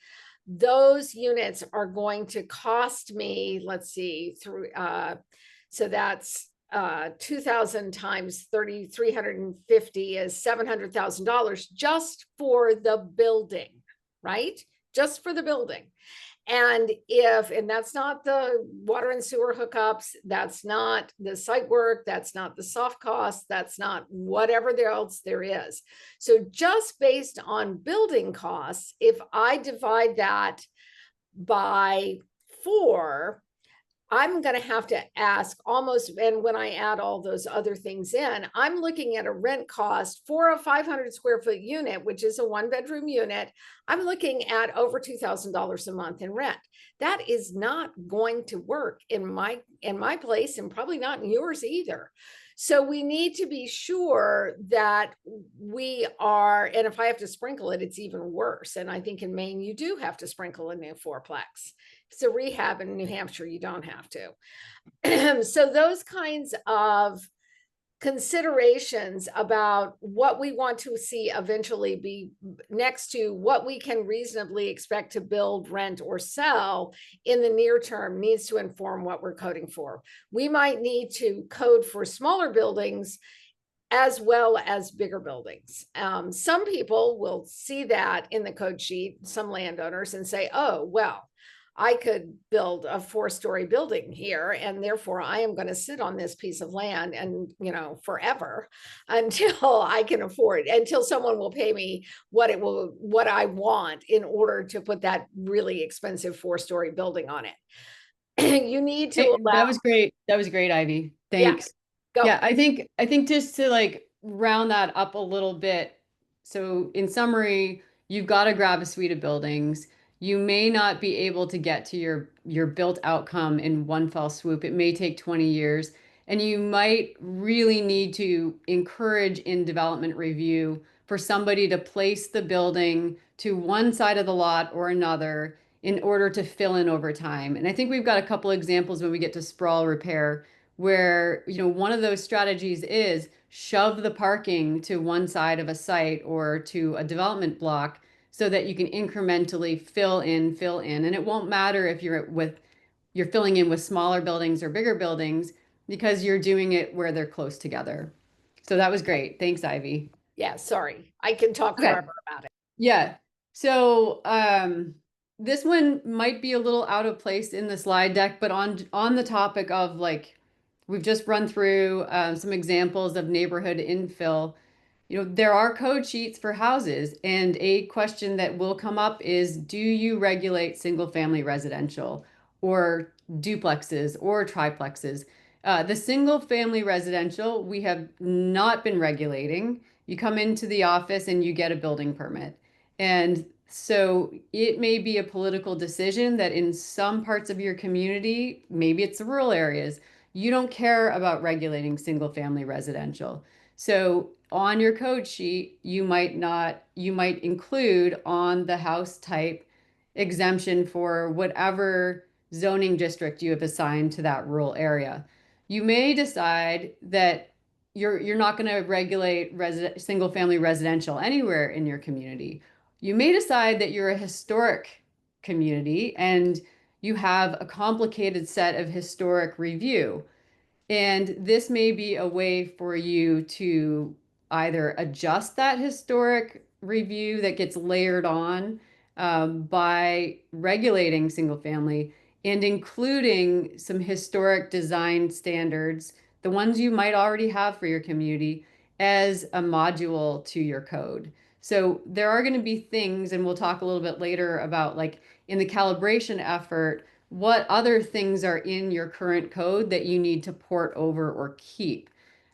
those units are going to cost me, let's see, through so that's 2,000 times 3,350 is $700,000 just for the building, right? Just for the building. And that's not the water and sewer hookups, that's not the site work, that's not the soft costs, that's not whatever else there is. So just based on building costs, if I divide that by 4, I'm going to have to ask almost, and when I add all those other things in, I'm looking at a rent cost for a 500 square foot unit, which is a 1-bedroom unit. I'm looking at over $2,000 a month in rent. That is not going to work in my place, and probably not in yours either. So we need to be sure that we are, and if I have to sprinkle it, it's even worse. And I think in Maine, you do have to sprinkle a new fourplex. It's a rehab in New Hampshire, you don't have to. So those kinds of considerations about what we want to see eventually be next to what we can reasonably expect to build, rent, or sell in the near term needs to inform what we're coding for. We might need to code for smaller buildings as well as bigger buildings. Some people will see that in the code sheet, some landowners, and say, oh, well, I could build a 4-story building here, and therefore I am going to sit on this piece of land and, forever until I can afford, until someone will pay me what I want in order to put that really expensive 4-story building on it. You need to allow.
That was great. That was great, Ivy. Thanks.
Go.
Yeah, I think just to like round that up a little bit. So in summary, you've got to grab a suite of buildings. You may not be able to get to your built outcome in one fell swoop. It may take 20 years, and you might really need to encourage in development review for somebody to place the building to one side of the lot or another in order to fill in over time. And I think we've got a couple examples when we get to sprawl repair where, one of those strategies is shove the parking to one side of a site or to a development block so that you can incrementally fill in, and it won't matter if you're filling in with smaller buildings or bigger buildings because you're doing it where they're close together. So that was great. Thanks, Ivy.
Yeah, sorry. I can talk forever about it.
Yeah. So this one might be a little out of place in the slide deck, but on the topic of like, we've just run through some examples of neighborhood infill. There are code sheets for houses, and a question that will come up is, do you regulate single family residential or duplexes or triplexes? The single family residential, we have not been regulating. You come into the office and you get a building permit. And so it may be a political decision that in some parts of your community, maybe it's the rural areas, you don't care about regulating single family residential. So on your code sheet, you might include on the house type exemption for whatever zoning district you have assigned to that rural area. You may decide that you're not going to regulate single family residential anywhere in your community. You may decide that you're a historic community and you have a complicated set of historic review. And this may be a way for you to either adjust that historic review that gets layered on by regulating single family and including some historic design standards, the ones you might already have for your community, as a module to your code. So there are going to be things, and we'll talk a little bit later about like in the calibration effort, what other things are in your current code that you need to port over or keep.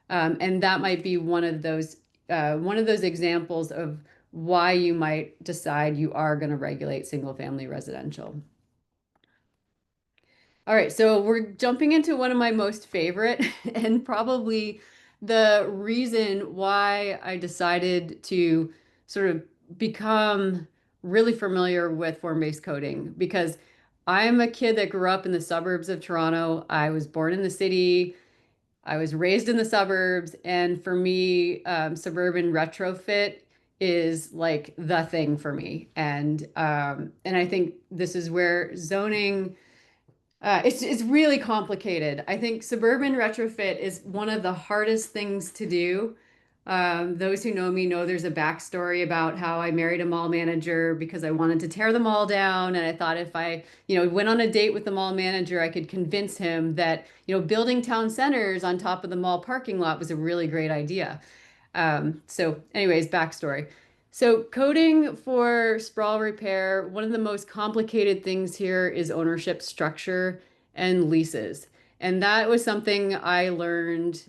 And that might be one of those examples of why you might decide you are going to regulate single family residential. All right, so we're jumping into one of my most favorite and probably the reason why I decided to sort of become really familiar with form-based coding, because I'm a kid that grew up in the suburbs of Toronto. I was born in the city. I was raised in the suburbs, and for me, suburban retrofit is like the thing for me. And I think this is where zoning it's really complicated. I think suburban retrofit is one of the hardest things to do. Those who know me know there's a backstory about how I married a mall manager because I wanted to tear the mall down, and I thought if I, went on a date with the mall manager, I could convince him that, building town centers on top of the mall parking lot was a really great idea. So anyways, backstory. So coding for sprawl repair, one of the most complicated things here is ownership structure and leases. And that was something I learned,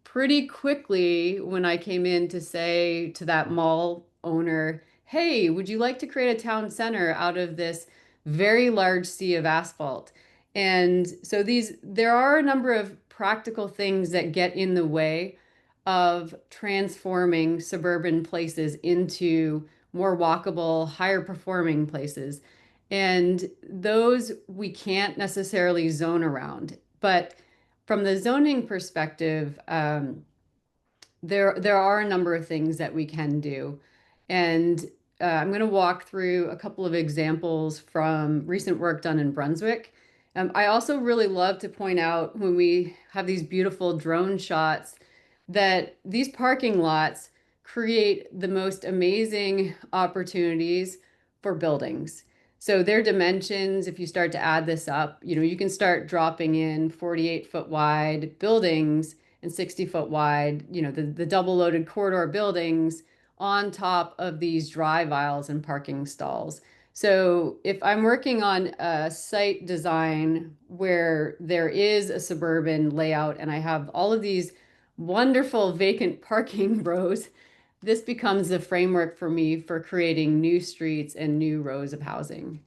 pretty quickly when I came in to say to that mall owner, hey, would you like to create a town center out of this very large sea of asphalt? And so there are a number of practical things that get in the way of transforming suburban places into more walkable, higher performing places. And those we can't necessarily zone around. But from the zoning perspective, there are a number of things that we can do. And I'm going to walk through a couple of examples from recent work done in Brunswick. I also really love to point out when we have these beautiful drone shots that these parking lots create the most amazing opportunities for buildings. So their dimensions, if you start to add this up, you can start dropping in 48-foot wide buildings and 60-foot wide, the double loaded corridor buildings on top of these drive aisles and parking stalls. So if I'm working on a site design where there is a suburban layout and I have all of these wonderful vacant parking rows, this becomes the framework for me for creating new streets and new rows of housing.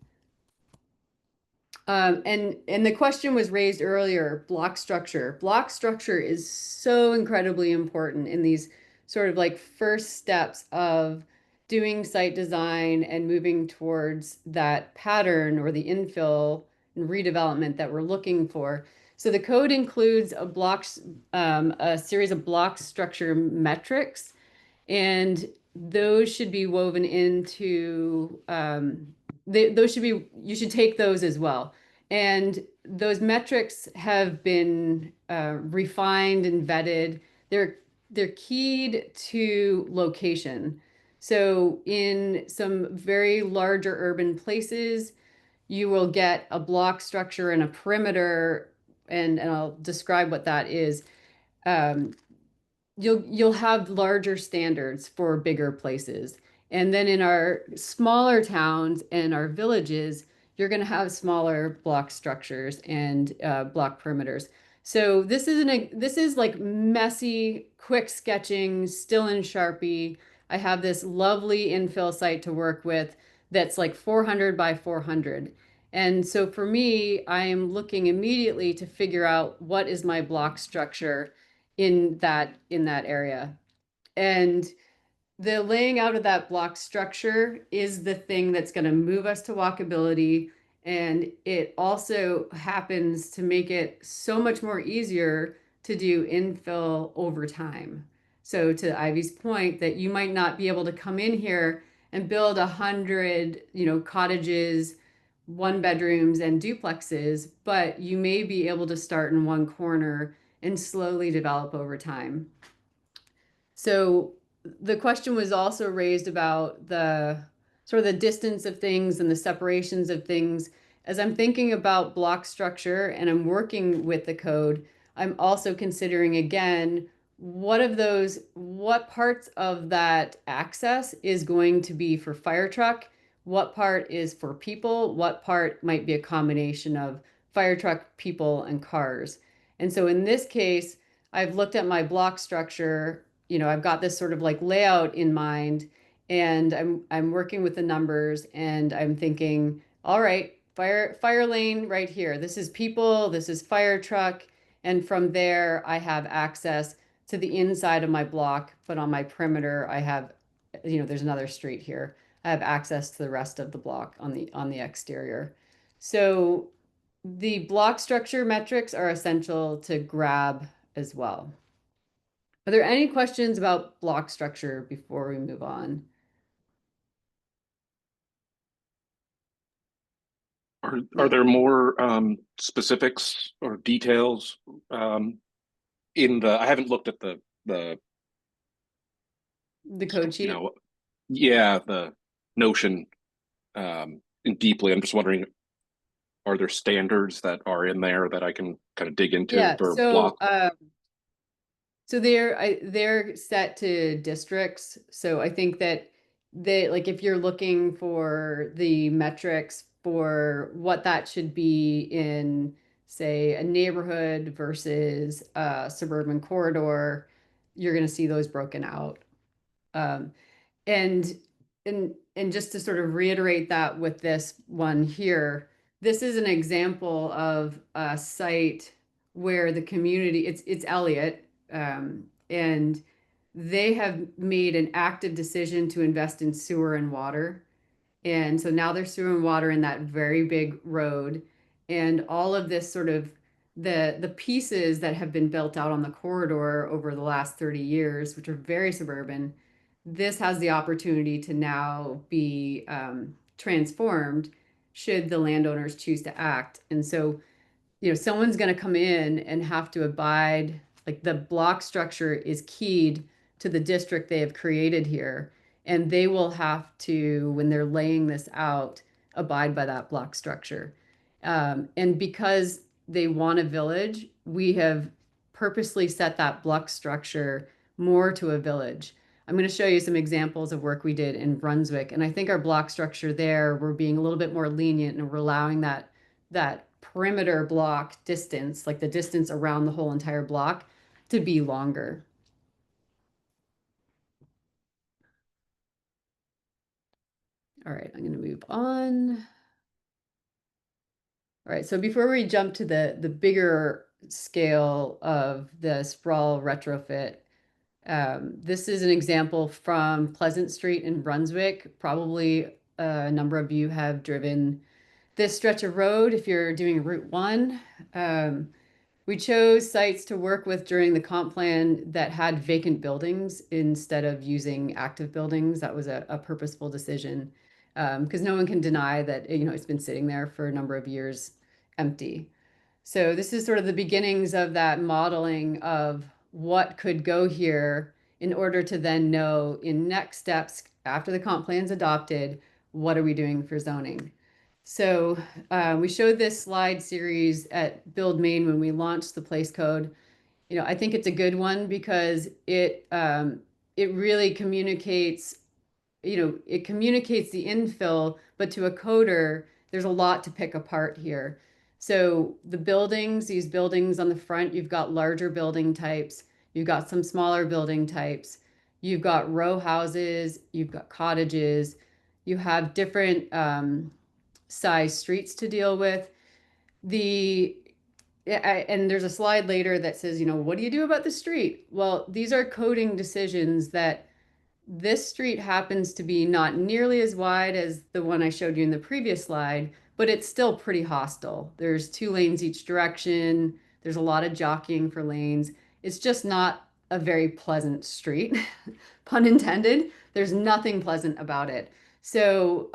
And the question was raised earlier, block structure. Block structure is so incredibly important in these sort of like first steps of doing site design and moving towards that pattern or the infill and redevelopment that we're looking for. So the code includes a series of block structure metrics, and those should be woven into you should take those as well. And those metrics have been refined and vetted. They're keyed to location. So in some very larger urban places, you will get a block structure and a perimeter, and I'll describe what that is. Um, you'll have larger standards for bigger places. And then in our smaller towns and our villages, you're going to have smaller block structures and block perimeters. So this is like messy, quick sketching, still in Sharpie. I have this lovely infill site to work with that's like 400 by 400. And so for me, I am looking immediately to figure out what is my block structure in that area. And the laying out of that block structure is the thing that's going to move us to walkability. And it also happens to make it so much more easier to do infill over time. So to Ivy's point, that you might not be able to come in here and build 100, cottages, one bedrooms and duplexes, but you may be able to start in one corner and slowly develop over time. So the question was also raised about the sort of the distance of things and the separations of things. As I'm thinking about block structure and I'm working with the code, I'm also considering again, what parts of that access is going to be for fire truck, what part is for people, what part might be a combination of fire truck, people, and cars. And so in this case, I've looked at my block structure, I've got this sort of like layout in mind, and I'm working with the numbers, and I'm thinking, all right, fire lane right here. This is people, this is fire truck, and from there I have access to the inside of my block, but on my perimeter, I have, there's another street here. I have access to the rest of the block on the exterior. So the block structure metrics are essential to grab as well. Are there any questions about block structure before we move on?
Are there more specifics or details in the? I haven't looked at the
The code sheet?
Yeah, the notion in deeply. I'm just wondering, are there standards that are in there that I can kind of dig into
Yeah,
for
so
block?
So they're set to districts. So I think that like if you're looking for the metrics for what that should be in, say, a neighborhood versus a suburban corridor, you're going to see those broken out. Um, and and just to sort of reiterate that with this one here, this is an example of a site where the community, it's Elliott, and they have made an active decision to invest in sewer and water. And so now there's sewer and water in that very big road. And all of this sort of the pieces that have been built out on the corridor over the last 30 years, which are very suburban, this has the opportunity to now be transformed should the landowners choose to act. And so someone's going to come in and have to abide, like the block structure is keyed to the district they have created here. And they will have to, when they're laying this out, abide by that block structure. And because they want a village, we have purposely set that block structure more to a village. I'm going to show you some examples of work we did in Brunswick. And I think our block structure there, we're being a little bit more lenient and we're allowing that perimeter block distance, like the distance around the whole entire block, to be longer. All right, I'm going to move on. All right, so before we jump to the bigger scale of the sprawl retrofit, this is an example from Pleasant Street in Brunswick. Probably a number of you have driven this stretch of road if you're doing Route 1. We chose sites to work with during the comp plan that had vacant buildings instead of using active buildings. That was a purposeful decision because no one can deny that it's been sitting there for a number of years empty. So this is sort of the beginnings of that modeling of what could go here in order to then know in next steps after the comp plan's adopted, what are we doing for zoning? So we showed this slide series at Build Maine when we launched the place code. I think it's a good one because it really communicates, it communicates the infill, but to a coder, there's a lot to pick apart here. So the buildings, these buildings on the front, you've got larger building types, you've got some smaller building types, you've got row houses, you've got cottages, you have different size streets to deal with. And there's a slide later that says, what do you do about the street? Well, these are coding decisions that this street happens to be not nearly as wide as the one I showed you in the previous slide, but it's still pretty hostile. There's 2 lanes each direction. There's a lot of jockeying for lanes. It's just not a very pleasant street, pun intended. There's nothing pleasant about it. So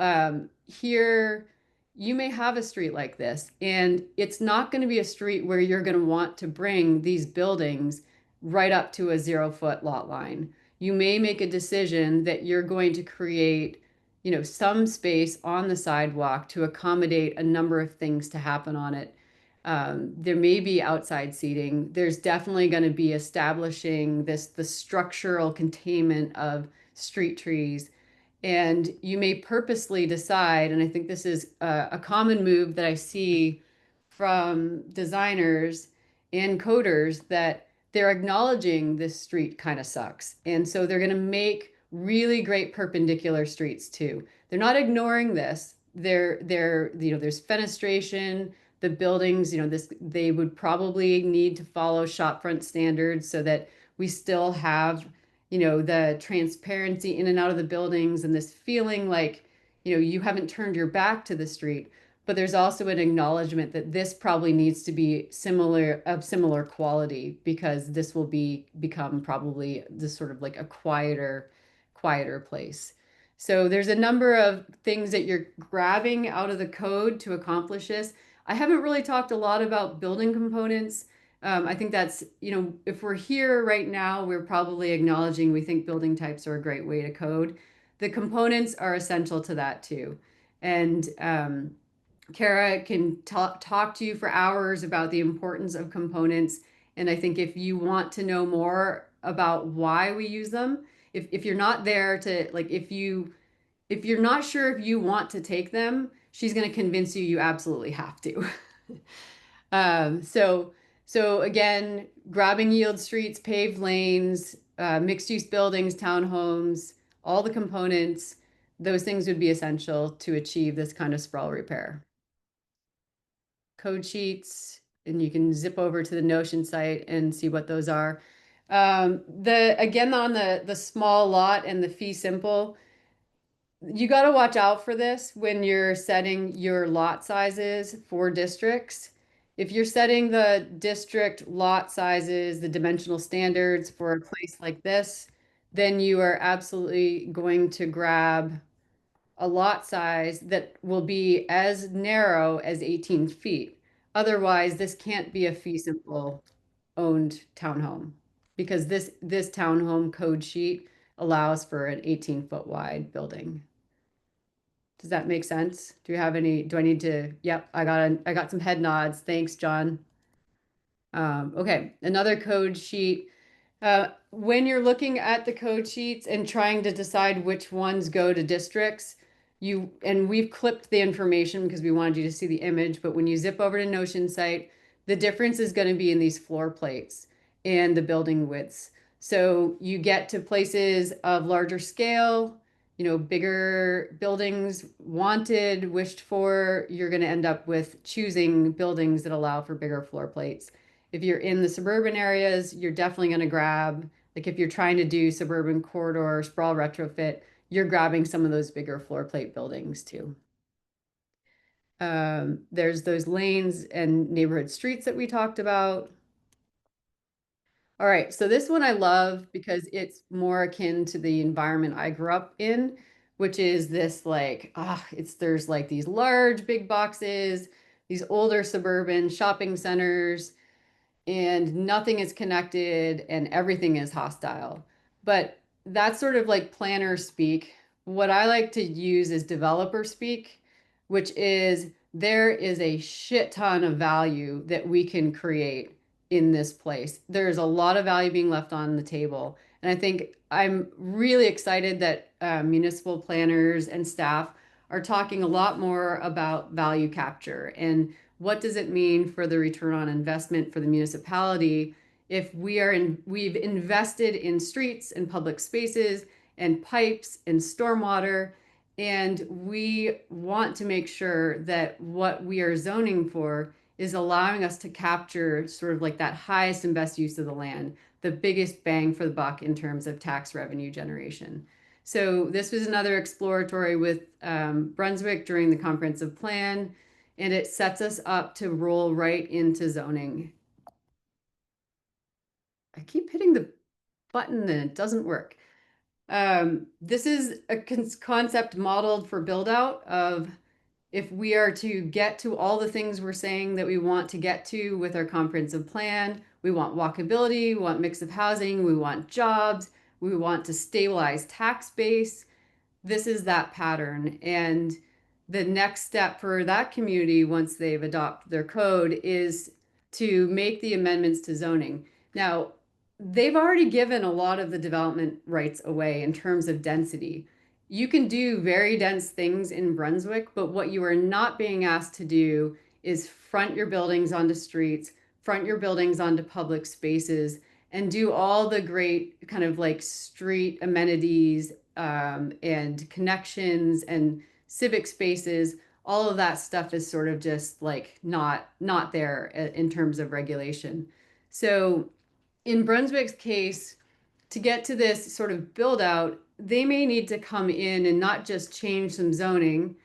here you may have a street like this, and it's not going to be a street where you're going to want to bring these buildings right up to a 0-foot lot line. You may make a decision that you're going to create, some space on the sidewalk to accommodate a number of things to happen on it. There may be outside seating. There's definitely going to be establishing the structural containment of street trees. And you may purposely decide, and I think this is a common move that I see from designers and coders, that they're acknowledging this street kind of sucks. And so they're going to make really great perpendicular streets too. They're not ignoring this. There's fenestration, the buildings, they would probably need to follow shopfront standards so that we still have, the transparency in and out of the buildings and this feeling like, you haven't turned your back to the street. But there's also an acknowledgement that this probably needs to be similar quality, because this will become probably this sort of like a quieter place. So there's a number of things that you're grabbing out of the code to accomplish this. I haven't really talked a lot about building components. I think that's, if we're here right now, we're probably acknowledging we think building types are a great way to code. The components are essential to that too. And Kara can talk to you for hours about the importance of components. And I think if you want to know more about why we use them, if you're not there to, like, if you're not sure if you want to take them, she's going to convince you absolutely have to. So again, grabbing yield streets, paved lanes, mixed use buildings, townhomes, all the components, those things would be essential to achieve this kind of sprawl repair. Code sheets, and you can zip over to the Notion site and see what those are. Again, on the small lot and the fee simple, you got to watch out for this when you're setting your lot sizes for districts. If you're setting the district lot sizes, the dimensional standards for a place like this, then you are absolutely going to grab a lot size that will be as narrow as 18 feet. Otherwise, this can't be a fee simple owned townhome, because this townhome code sheet allows for an 18-foot wide building. Does that make sense? Do I need to, yep, I got some head nods. Thanks, John. Okay, another code sheet. When you're looking at the code sheets and trying to decide which ones go to districts, and we've clipped the information because we wanted you to see the image, but when you zip over to Notion site, the difference is going to be in these floor plates and the building widths. So you get to places of larger scale, bigger buildings wanted, wished for, you're going to end up with choosing buildings that allow for bigger floor plates. If you're in the suburban areas, you're definitely going to grab, like if you're trying to do suburban corridor sprawl retrofit, you're grabbing some of those bigger floor plate buildings too. There's those lanes and neighborhood streets that we talked about. All right, so this one I love because it's more akin to the environment I grew up in, which is this like, there's like these large big boxes, these older suburban shopping centers, and nothing is connected and everything is hostile. But that's sort of like planner speak. What I like to use is developer speak, which is there is a shit ton of value that we can create in this place. There's a lot of value being left on the table. And I think I'm really excited that municipal planners and staff are talking a lot more about value capture and what does it mean for the return on investment for the municipality if we've invested in streets and public spaces and pipes and stormwater, and we want to make sure that what we are zoning for is allowing us to capture sort of like that highest and best use of the land, the biggest bang for the buck in terms of tax revenue generation. So this was another exploratory with Brunswick during the comprehensive plan, and it sets us up to roll right into zoning. I keep hitting the button and it doesn't work. This is a concept modeled for build out of if we are to get to all the things we're saying that we want to get to with our comprehensive plan. We want walkability, we want mix of housing, we want jobs, we want to stabilize tax base. This is that pattern. And the next step for that community, once they've adopted their code, is to make the amendments to zoning. Now, they've already given a lot of the development rights away in terms of density. You can do very dense things in Brunswick, but what you are not being asked to do is front your buildings onto streets, front your buildings onto public spaces, and do all the great kind of like street amenities and connections and civic spaces. All of that stuff is sort of just like not there in terms of regulation. So in Brunswick's case, to get to this sort of build out, they may need to come in and not just change some zoning,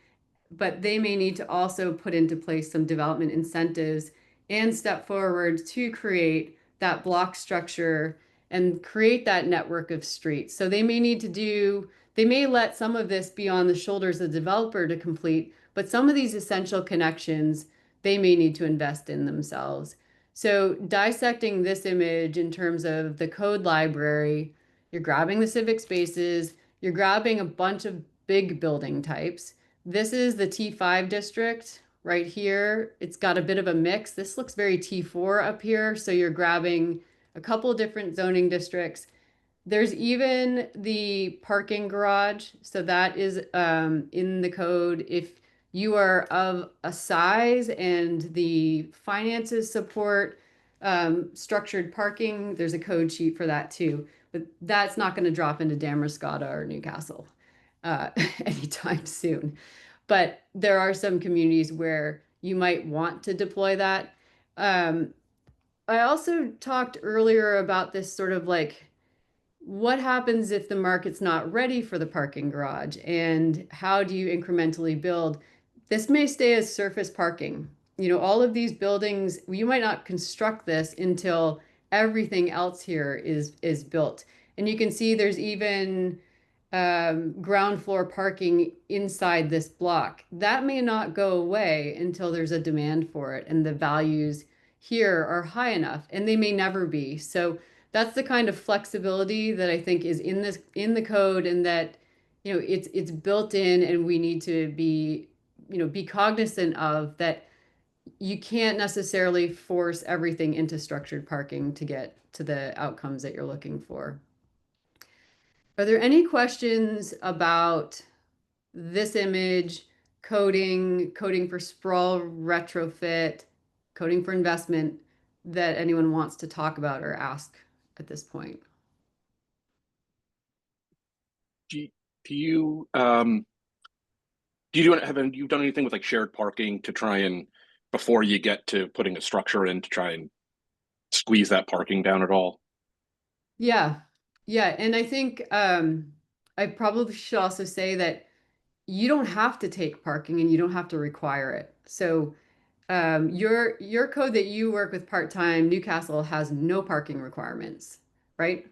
but they may need to also put into place some development incentives and step forward to create that block structure and create that network of streets. So they may let some of this be on the shoulders of the developer to complete, but some of these essential connections they may need to invest in themselves. So dissecting this image in terms of the code library, you're grabbing the civic spaces, you're grabbing a bunch of big building types. This is the T5 district right here. It's got a bit of a mix. This looks very T4 up here. So you're grabbing a couple of different zoning districts. There's even the parking garage. So that is in the code. If you are of a size and the finances support structured parking, there's a code sheet for that too. But that's not going to drop into Damascotta or Newcastle anytime soon. But there are some communities where you might want to deploy that. I also talked earlier about this sort of like what happens if the market's not ready for the parking garage and how do you incrementally build? This may stay as surface parking. You know, all of these buildings, you might not construct this until everything else here is built. And you can see there's even ground floor parking inside this block. That may not go away until there's a demand for it and the values here are high enough, and they may never be. So that's the kind of flexibility that I think is in the code, and that it's built in, and we need to be cognizant of that. You can't necessarily force everything into structured parking to get to the outcomes that you're looking for. Are there any questions about this image, coding for sprawl retrofit, coding for investment, that anyone wants to talk about or ask at this point?
Do you have you done anything with like shared parking to try and before you get to putting a structure in to try and squeeze that parking down at all?
Yeah. Yeah. And I think I probably should also say that you don't have to take parking and you don't have to require it. So your code that you work with part-time, Newcastle has no parking requirements, right?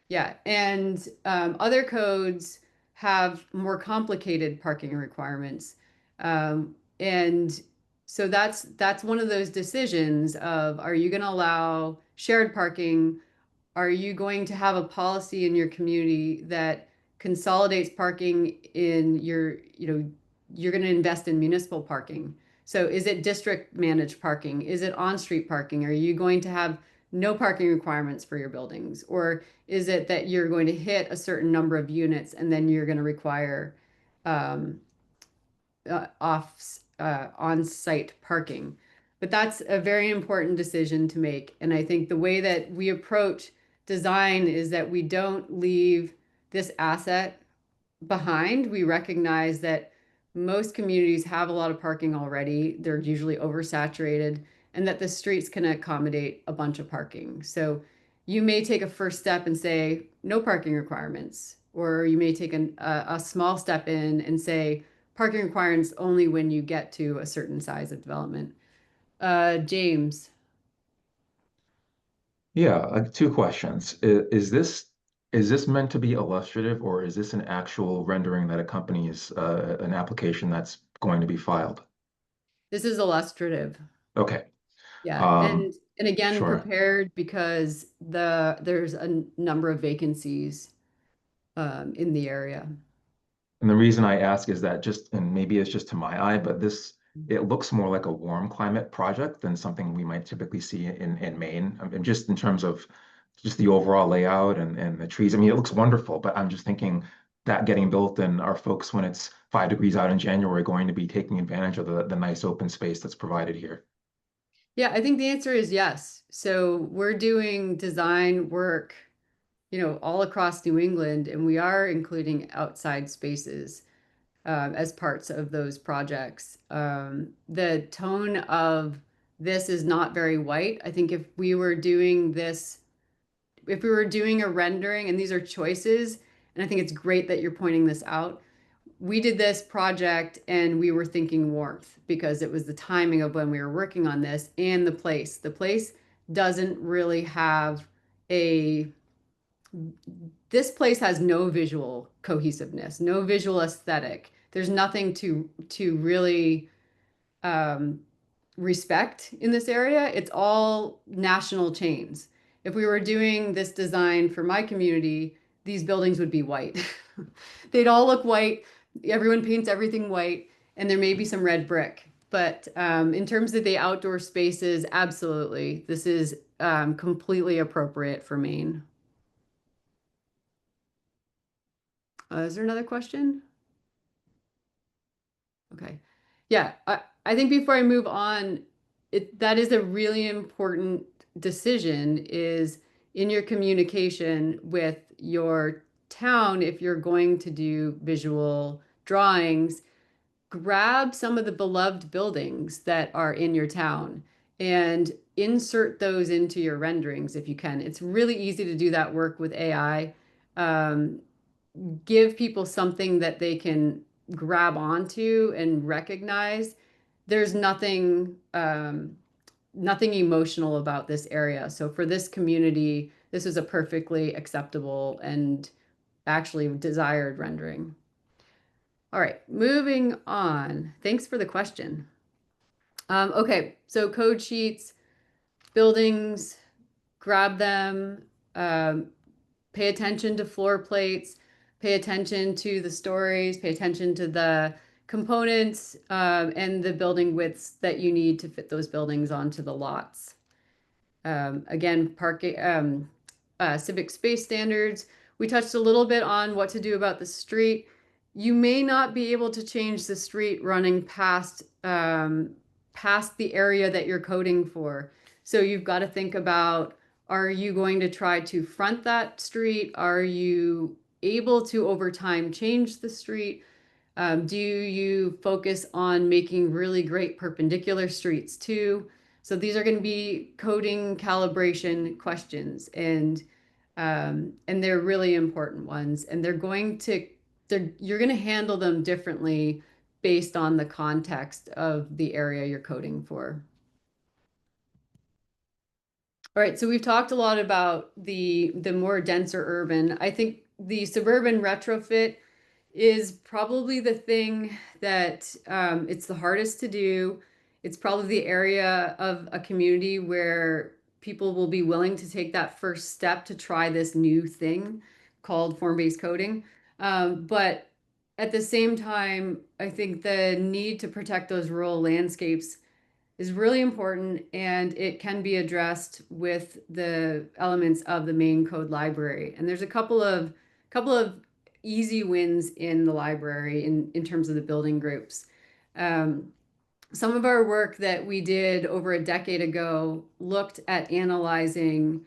Yeah. And other codes have more complicated parking requirements. And so that's one of those decisions of, are you going to allow shared parking? Are you going to have a policy in your community that consolidates parking in you're going to invest in municipal parking? So is it district managed parking? Is it on-street parking? Are you going to have no parking requirements for your buildings? Or is it that you're going to hit a certain number of units and then you're going to require um, on-site parking? But that's a very important decision to make. And I think the way that we approach design is that we don't leave this asset behind. We recognize that most communities have a lot of parking already. They're usually oversaturated, and that the streets can accommodate a bunch of parking. So you may take a first step and say no parking requirements, or you may take a small step in and say parking requirements only when you get to a certain size of development. James.
Yeah, two questions. Is this meant to be illustrative, or is this an actual rendering that accompanies an application that's going to be filed?
This is illustrative.
Okay.
Yeah, and again,
Sure.
prepared because there's a number of vacancies in the area.
And the reason I ask is that just, and maybe it's just to my eye, but it looks more like a warm climate project than something we might typically see in Maine. I mean, just in terms of just the overall layout and the trees. I mean, it looks wonderful, but I'm just thinking that getting built and are folks when it's 5 degrees out in January going to be taking advantage of the nice open space that's provided here?
Yeah, I think the answer is yes. So we're doing design work, all across New England, and we are including outside spaces as parts of those projects. The tone of this is not very white. I think if we were doing this, if we were doing a rendering, and these are choices, and I think it's great that you're pointing this out. We did this project and we were thinking warmth because it was the timing of when we were working on this and the place. The place doesn't really have a, this place has no visual cohesiveness, no visual aesthetic. There's nothing to really um, respect in this area. It's all national chains. If we were doing this design for my community, these buildings would be white. They'd all look white. Everyone paints everything white, and there may be some red brick. But in terms of the outdoor spaces, absolutely, this is completely appropriate for Maine. Is there another question? Okay. Yeah, I think before I move on, that is a really important decision is in your communication with your town, if you're going to do visual drawings, grab some of the beloved buildings that are in your town and insert those into your renderings if you can. It's really easy to do that work with AI. Um, give people something that they can grab onto and recognize. There's nothing emotional about this area. So for this community, this is a perfectly acceptable and actually desired rendering. All right, moving on. Thanks for the question. Okay, so code sheets, buildings, grab them, um, pay attention to floor plates, pay attention to the stories, pay attention to the components and the building widths that you need to fit those buildings onto the lots. Again, parking, civic space standards. We touched a little bit on what to do about the street. You may not be able to change the street running past the area that you're coding for. So you've got to think about, are you going to try to front that street? Are you able to over time change the street? Do you focus on making really great perpendicular streets too? So these are going to be coding calibration questions, and they're really important ones, and you're going to handle them differently based on the context of the area you're coding for. All right, so we've talked a lot about the more denser urban. I think the suburban retrofit is probably the thing that it's the hardest to do. It's probably the area of a community where people will be willing to take that first step to try this new thing called form-based coding. But at the same time, I think the need to protect those rural landscapes is really important, and it can be addressed with the elements of the Maine Code Library. And there's a couple of easy wins in the library in terms of the building groups. Some of our work that we did over a decade ago looked at analyzing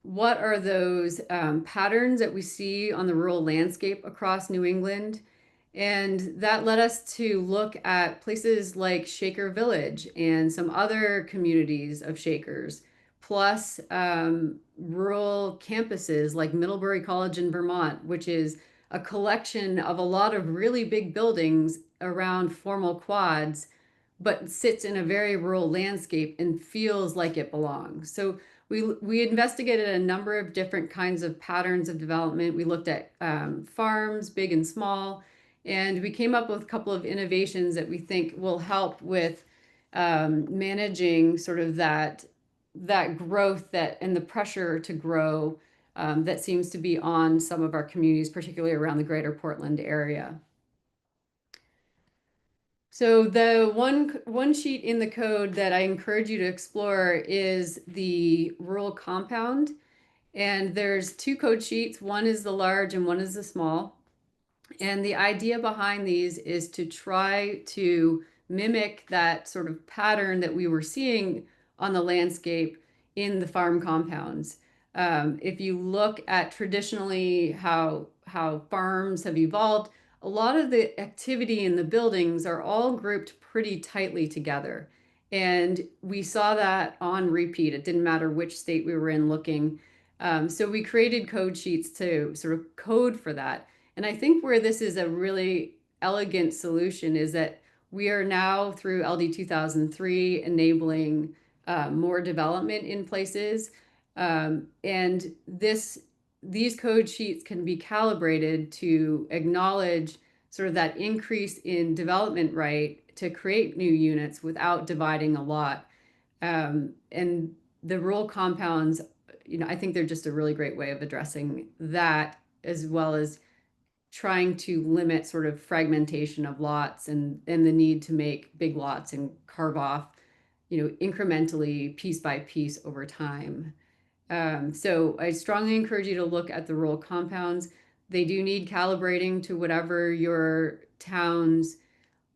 what are those patterns that we see on the rural landscape across New England. And that led us to look at places like Shaker Village and some other communities of Shakers, plus rural campuses like Middlebury College in Vermont, which is a collection of a lot of really big buildings around formal quads, but sits in a very rural landscape and feels like it belongs. So we investigated a number of different kinds of patterns of development. We looked at farms, big and small, and we came up with a couple of innovations that we think will help with managing sort of that growth and the pressure to grow that seems to be on some of our communities, particularly around the greater Portland area. So the one sheet in the code that I encourage you to explore is the rural compound. And there's two code sheets. One is the large and one is the small. And the idea behind these is to try to mimic that sort of pattern that we were seeing on the landscape in the farm compounds. If you look at traditionally how farms have evolved, a lot of the activity in the buildings are all grouped pretty tightly together. And we saw that on repeat. It didn't matter which state we were in looking. So we created code sheets to sort of code for that. And I think where this is a really elegant solution is that we are now through LD 2003 enabling more development in places. And these code sheets can be calibrated to acknowledge sort of that increase in development right to create new units without dividing a lot. And the rural compounds, I think they're just a really great way of addressing that, as well as trying to limit sort of fragmentation of lots and the need to make big lots and carve off, incrementally piece by piece over time. So I strongly encourage you to look at the rural compounds. They do need calibrating to whatever your town's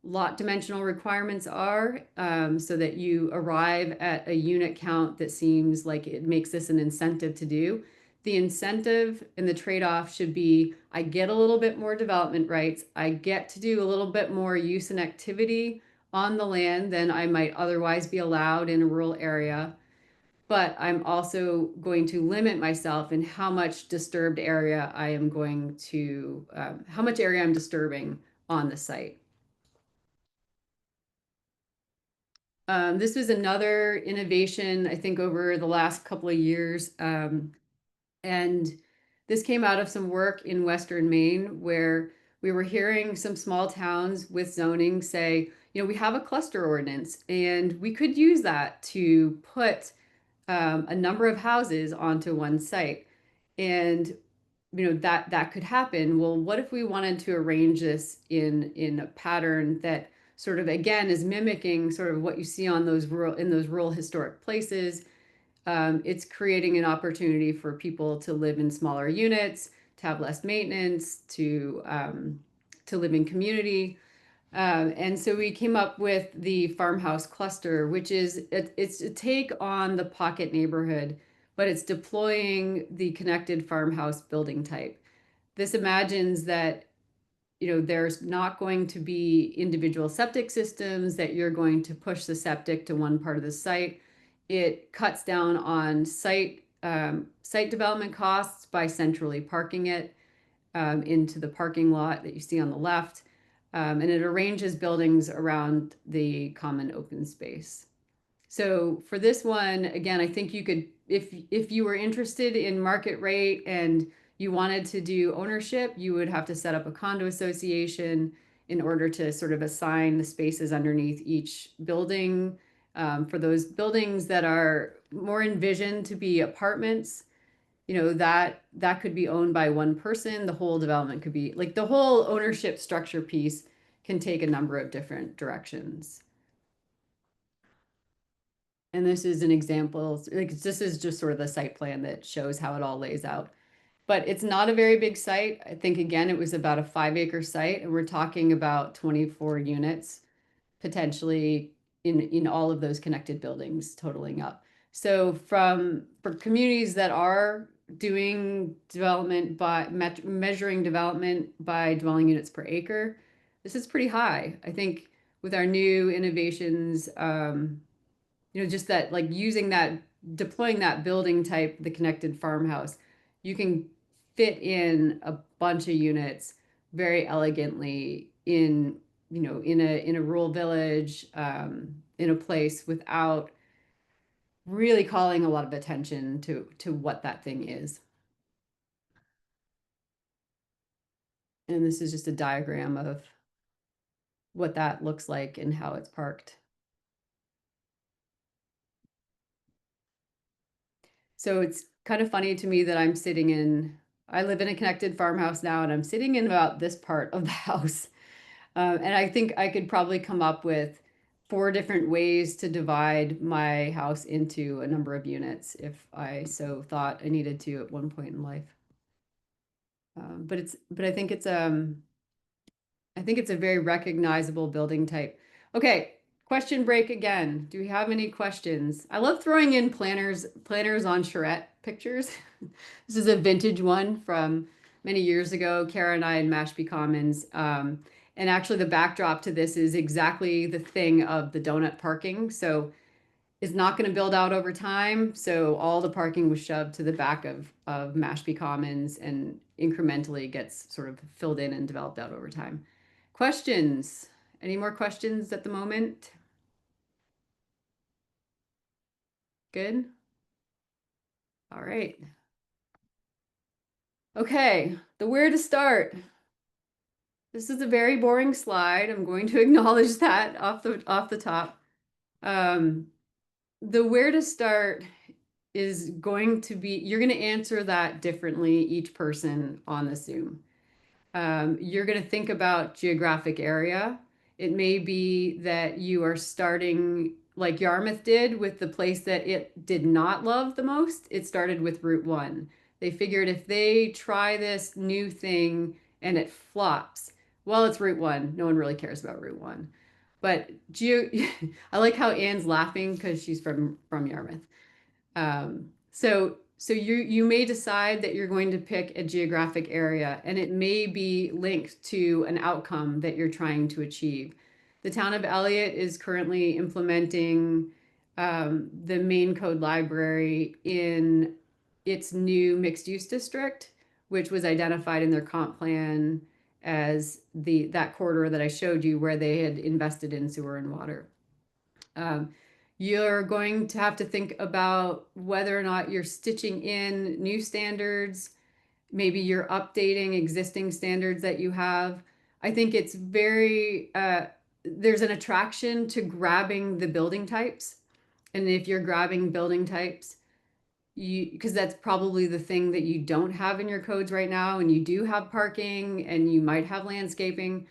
lot dimensional requirements are, so that you arrive at a unit count that seems like it makes this an incentive to do. The incentive and the trade-off should be, I get a little bit more development rights, I get to do a little bit more use and activity on the land than I might otherwise be allowed in a rural area, but I'm also going to limit myself in how much disturbed area I am going to, how much area I'm disturbing on the site. This was another innovation, I think, over the last couple of years. And this came out of some work in Western Maine where we were hearing some small towns with zoning say, we have a cluster ordinance and we could use that to put a number of houses onto one site. And that could happen. Well, what if we wanted to arrange this in a pattern that sort of again is mimicking sort of what you see on those rural historic places? It's creating an opportunity for people to live in smaller units, to have less maintenance, to live in community. And so we came up with the farmhouse cluster, which is it's a take on the pocket neighborhood, but it's deploying the connected farmhouse building type. This imagines that there's not going to be individual septic systems, that you're going to push the septic to one part of the site. It cuts down on site development costs by centrally parking it into the parking lot that you see on the left. And it arranges buildings around the common open space. So for this one, again, I think you could, if you were interested in market rate and you wanted to do ownership, you would have to set up a condo association in order to sort of assign the spaces underneath each building. For those buildings that are more envisioned to be apartments, that could be owned by one person. The whole development could be like the whole ownership structure piece can take a number of different directions. And this is an example, like this is just sort of the site plan that shows how it all lays out. But it's not a very big site. I think again, it was about a 5-acre site, and we're talking about 24 units potentially in all of those connected buildings totaling up. So for communities that are doing development by measuring development by dwelling units per acre, this is pretty high. I think with our new innovations, just that like deploying that building type, the connected farmhouse, you can fit in a bunch of units very elegantly in a rural village, in a place without really calling a lot of attention to what that thing is. And this is just a diagram of what that looks like and how it's parked. So it's kind of funny to me that I live in a connected farmhouse now, and I'm sitting in about this part of the house. And I think I could probably come up with 4 different ways to divide my house into a number of units if I so thought I needed to at one point in life. But I think it's a very recognizable building type. Okay, question break again. Do we have any questions? I love throwing in planners on charrette pictures. This is a vintage one from many years ago. Kara and I in Mashpee Commons. And actually the backdrop to this is exactly the thing of the donut parking. So it's not going to build out over time. So all the parking was shoved to the back of Mashpee Commons and incrementally gets sort of filled in and developed out over time. Questions? Any more questions at the moment? Good. All right. Okay, the where to start. This is a very boring slide. I'm going to acknowledge that off the top. The where to start is going to be, you're going to answer that differently, each person on the Zoom. You're going to think about geographic area. It may be that you are starting like Yarmouth did with the place that it did not love the most. It started with Route 1. They figured if they try this new thing and it flops, well, it's Route 1. No one really cares about Route 1. But I like how Anne's laughing because she's from Yarmouth. So you may decide that you're going to pick a geographic area, and it may be linked to an outcome that you're trying to achieve. The town of Elliott is currently implementing the Maine Code Library in its new mixed use district, which was identified in their comp plan as that corridor that I showed you where they had invested in sewer and water. You're going to have to think about whether or not you're stitching in new standards. Maybe you're updating existing standards that you have. I think it's there's an attraction to grabbing the building types. And if you're grabbing building types, because that's probably the thing that you don't have in your codes right now, and you do have parking and you might have landscaping.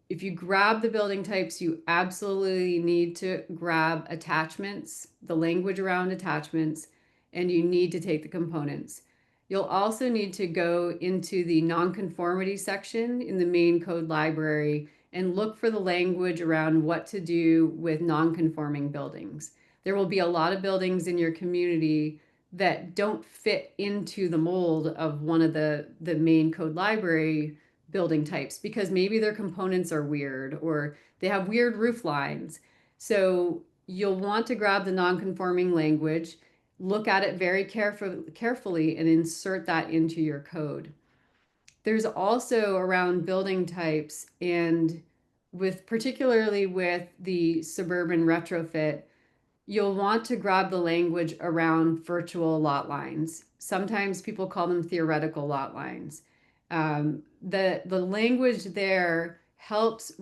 If you grab the building types, you absolutely need to grab attachments, the language around attachments, and you need to take the components. You'll also need to go into the nonconformity section in the Maine Code Library and look for the language around what to do with nonconforming buildings. There will be a lot of buildings in your community that don't fit into the mold of one of the Maine Code Library building types because maybe their components are weird or they have weird roof lines. So you'll want to grab the non-conforming language, look at it very carefully and insert that into your code. There's also around building types and particularly with the suburban retrofit, you'll want to grab the language around virtual lot lines. Sometimes people call them theoretical lot lines. The language there helps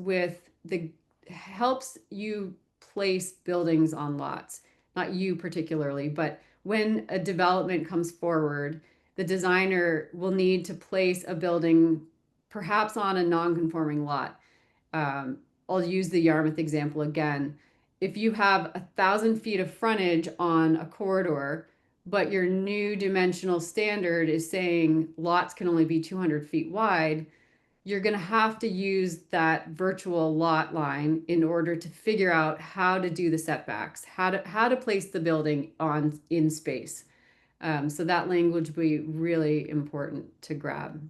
you place buildings on lots, not you particularly, but when a development comes forward, the designer will need to place a building perhaps on a non-conforming lot. I'll use the Yarmouth example again. If you have 1,000 feet of frontage on a corridor, but your new dimensional standard is saying lots can only be 200 feet wide, you're going to have to use that virtual lot line in order to figure out how to do the setbacks, how to place the building in space. So that language will be really important to grab.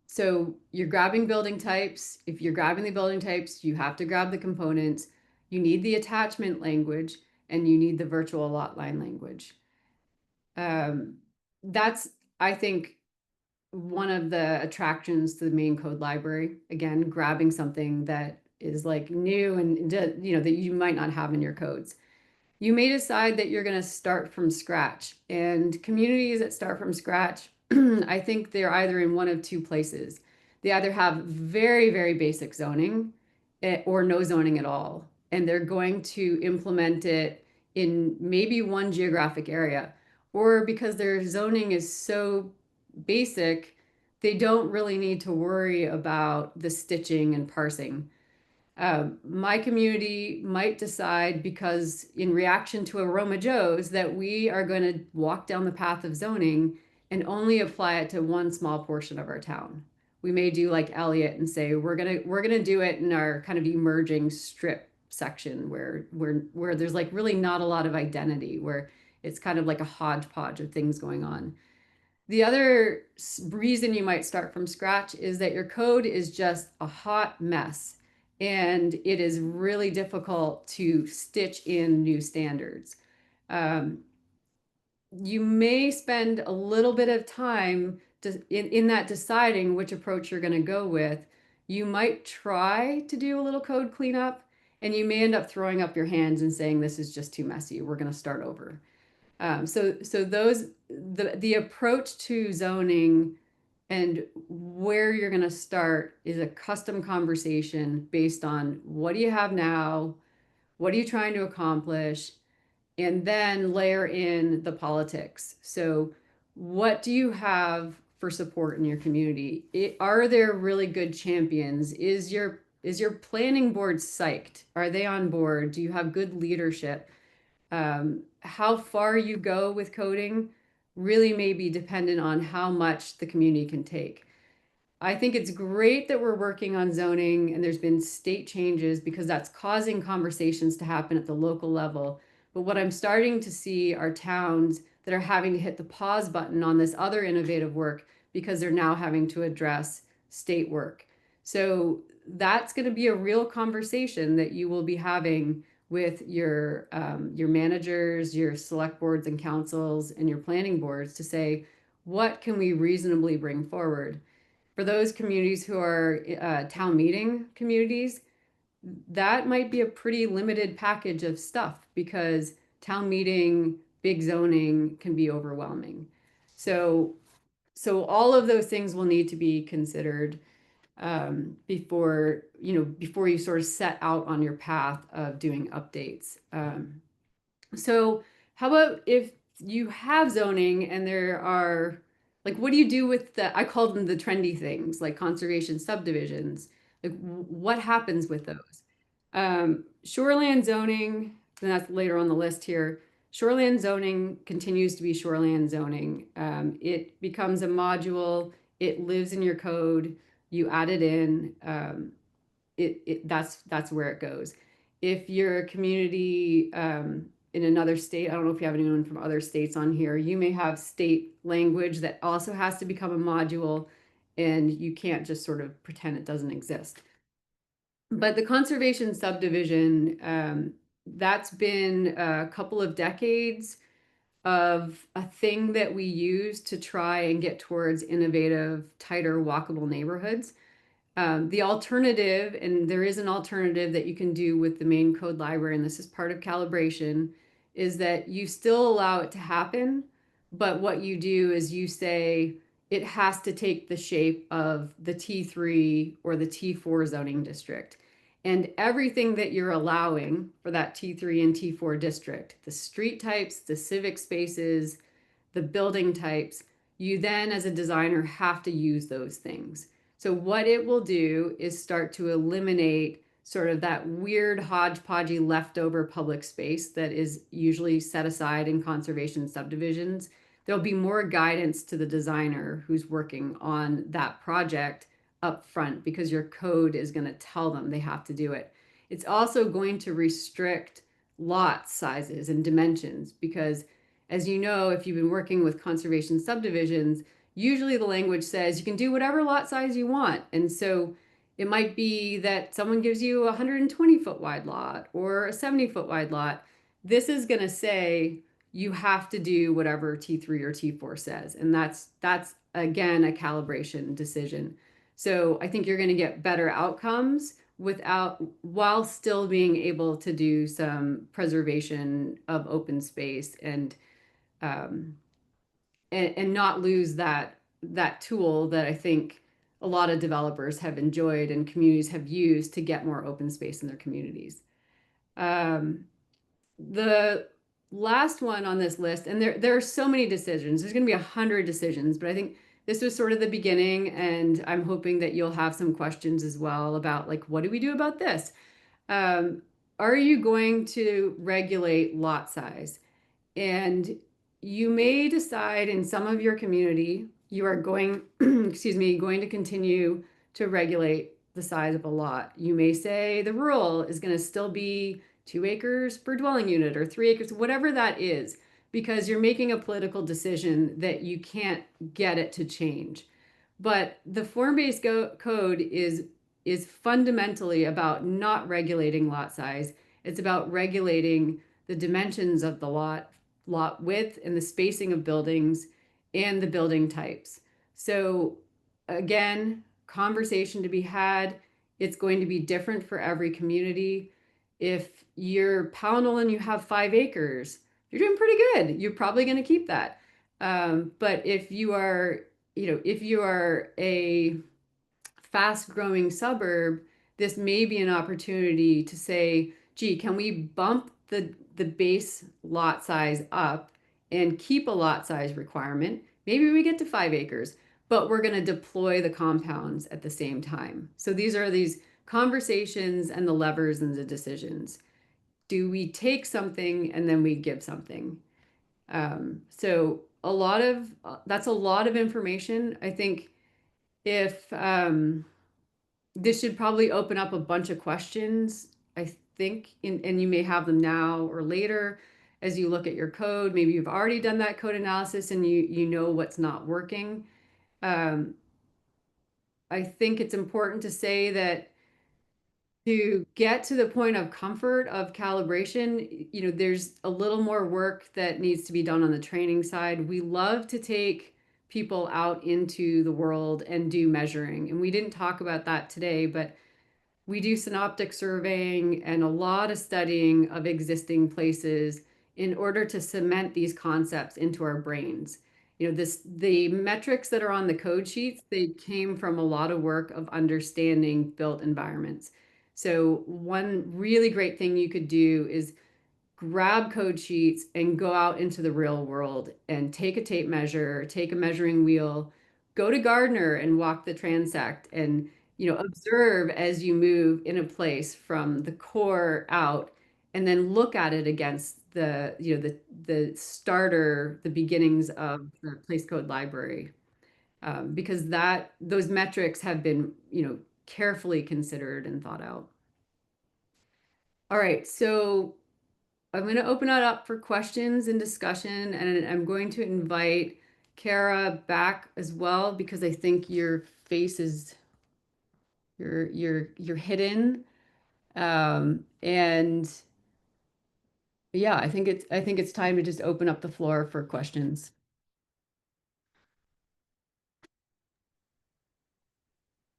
So you're grabbing building types. If you're grabbing the building types, you have to grab the components. You need the attachment language and you need the virtual lot line language. That's, I think, one of the attractions to the Maine Code Library. Again, grabbing something that is like new and that you might not have in your codes. You may decide that you're going to start from scratch, and communities that start from scratch, I think they're either in one of two places. They either have very, very basic zoning or no zoning at all, and they're going to implement it in maybe one geographic area, or because their zoning is so basic, they don't really need to worry about the stitching and parsing. My community might decide, because in reaction to Aroma Joe's, that we are going to walk down the path of zoning and only apply it to one small portion of our town. We may do like Elliott and say we're gonna do it in our kind of emerging strip section where there's like really not a lot of identity, where it's kind of like a hodgepodge of things going on. The other reason you might start from scratch is that your code is just a hot mess, and it is really difficult to stitch in new standards. You may spend a little bit of time in that deciding which approach you're going to go with. You might try to do a little code cleanup, and you may end up throwing up your hands and saying, this is just too messy, we're going to start over. So the approach to zoning and where you're going to start is a custom conversation based on what do you have now, what are you trying to accomplish, and then layer in the politics. So what do you have for support in your community? Are there really good champions? Is your planning board psyched? Are they on board? Do you have good leadership? How far you go with coding really may be dependent on how much the community can take. I think it's great that we're working on zoning and there's been state changes, because that's causing conversations to happen at the local level. But what I'm starting to see are towns that are having to hit the pause button on this other innovative work because they're now having to address state work. So that's going to be a real conversation that you will be having with your managers, your select boards and councils, and your planning boards to say, what can we reasonably bring forward? For those communities who are town meeting communities, that might be a pretty limited package of stuff, because town meeting, big zoning can be overwhelming. So all of those things will need to be considered before you sort of set out on your path of doing updates. So how about if you have zoning and there are, like, what do you do with I call them the trendy things, like conservation subdivisions? Like, what happens with those? Shoreland zoning, and that's later on the list here. Shoreland zoning continues to be shoreland zoning. It becomes a module. It lives in your code. You add it in. That's where it goes. If you're a community in another state, I don't know if you have anyone from other states on here, you may have state language that also has to become a module, and you can't just sort of pretend it doesn't exist. But the conservation subdivision, that's been a couple of decades of a thing that we use to try and get towards innovative, tighter, walkable neighborhoods. The alternative, and there is an alternative that you can do with the Maine Code Library, and this is part of calibration, is that you still allow it to happen, but what you do is you say it has to take the shape of the T3 or the T4 zoning district. And everything that you're allowing for that T3 and T4 district, the street types, the civic spaces, the building types, you then as a designer have to use those things. So what it will do is start to eliminate sort of that weird hodgepodgey leftover public space that is usually set aside in conservation subdivisions. There'll be more guidance to the designer who's working on that project up front, because your code is going to tell them they have to do it. It's also going to restrict lot sizes and dimensions, because as you know, if you've been working with conservation subdivisions, usually the language says you can do whatever lot size you want. And so it might be that someone gives you a 120-foot wide lot or a 70-foot wide lot. This is going to say you have to do whatever T3 or T4 says. And that's again a calibration decision. So I think you're going to get better outcomes while still being able to do some preservation of open space and not lose that tool that I think a lot of developers have enjoyed and communities have used to get more open space in their communities. The last one on this list, and there are so many decisions, there's going to be 100 decisions, but I think this was sort of the beginning, and I'm hoping that you'll have some questions as well about like, what do we do about this? Um, are you going to regulate lot size? And you may decide in some of your community, you are going, excuse me, going to continue to regulate the size of a lot. You may say the rural is going to still be 2 acres per dwelling unit or 3 acres, whatever that is, because you're making a political decision that you can't get it to change. But the form-based code is fundamentally about not regulating lot size. It's about regulating the dimensions of the lot width and the spacing of buildings and the building types. So again, conversation to be had. It's going to be different for every community. If you're Pownell and you have 5 acres, you're doing pretty good. You're probably going to keep that. But if you are, if you are a fast growing suburb, this may be an opportunity to say, gee, can we bump the base lot size up and keep a lot size requirement? Maybe we get to 5 acres, but we're going to deploy the compounds at the same time. So these are these conversations and the levers and the decisions. Do we take something and then we give something? So a lot of that's a lot of information. I think if this should probably open up a bunch of questions, I think, and you may have them now or later as you look at your code. Maybe you've already done that code analysis and you know what's not working. Um, I think it's important to say that to get to the point of comfort of calibration, there's a little more work that needs to be done on the training side. We love to take people out into the world and do measuring. And we didn't talk about that today, but we do synoptic surveying and a lot of studying of existing places in order to cement these concepts into our brains. The metrics that are on the code sheets, they came from a lot of work of understanding built environments. So one really great thing you could do is grab code sheets and go out into the real world and take a tape measure, take a measuring wheel, go to Gardner and walk the transect and observe as you move in a place from the core out and then look at it against the starter, the beginnings of the place code library. Because those metrics have been, carefully considered and thought out. All right, so I'm going to open it up for questions and discussion, and I'm going to invite Kara back as well because I think your face is you're hidden. And yeah, I think it's time to just open up the floor for questions.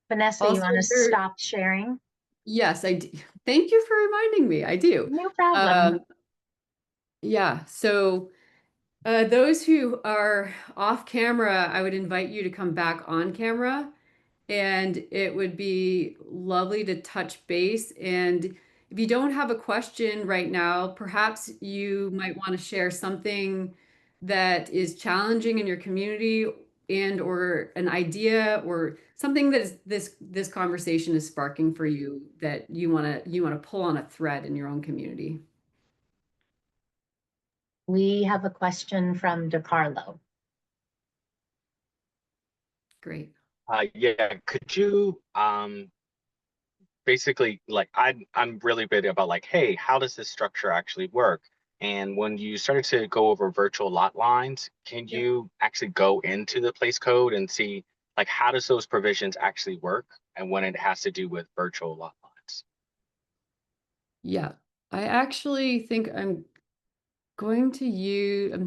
Vanessa, you
Also,
want to stop sharing?
yes, I do. Thank you for reminding me. I do.
No problem.
Yeah, so those who are off camera, I would invite you to come back on camera. And it would be lovely to touch base. And if you don't have a question right now, perhaps you might want to share something that is challenging in your community and or an idea or something that is this conversation is sparking for you that you want to pull on a thread in your own community.
We have a question from DeCarlo.
Great.
Yeah, could you basically like I'm really big about like, hey, how does this structure actually work? And when you started to go over virtual lot lines, can
Yep.
you actually go into the place code and see like how does those provisions actually work and when it has to do with virtual lot lines?
Yeah. I actually think I'm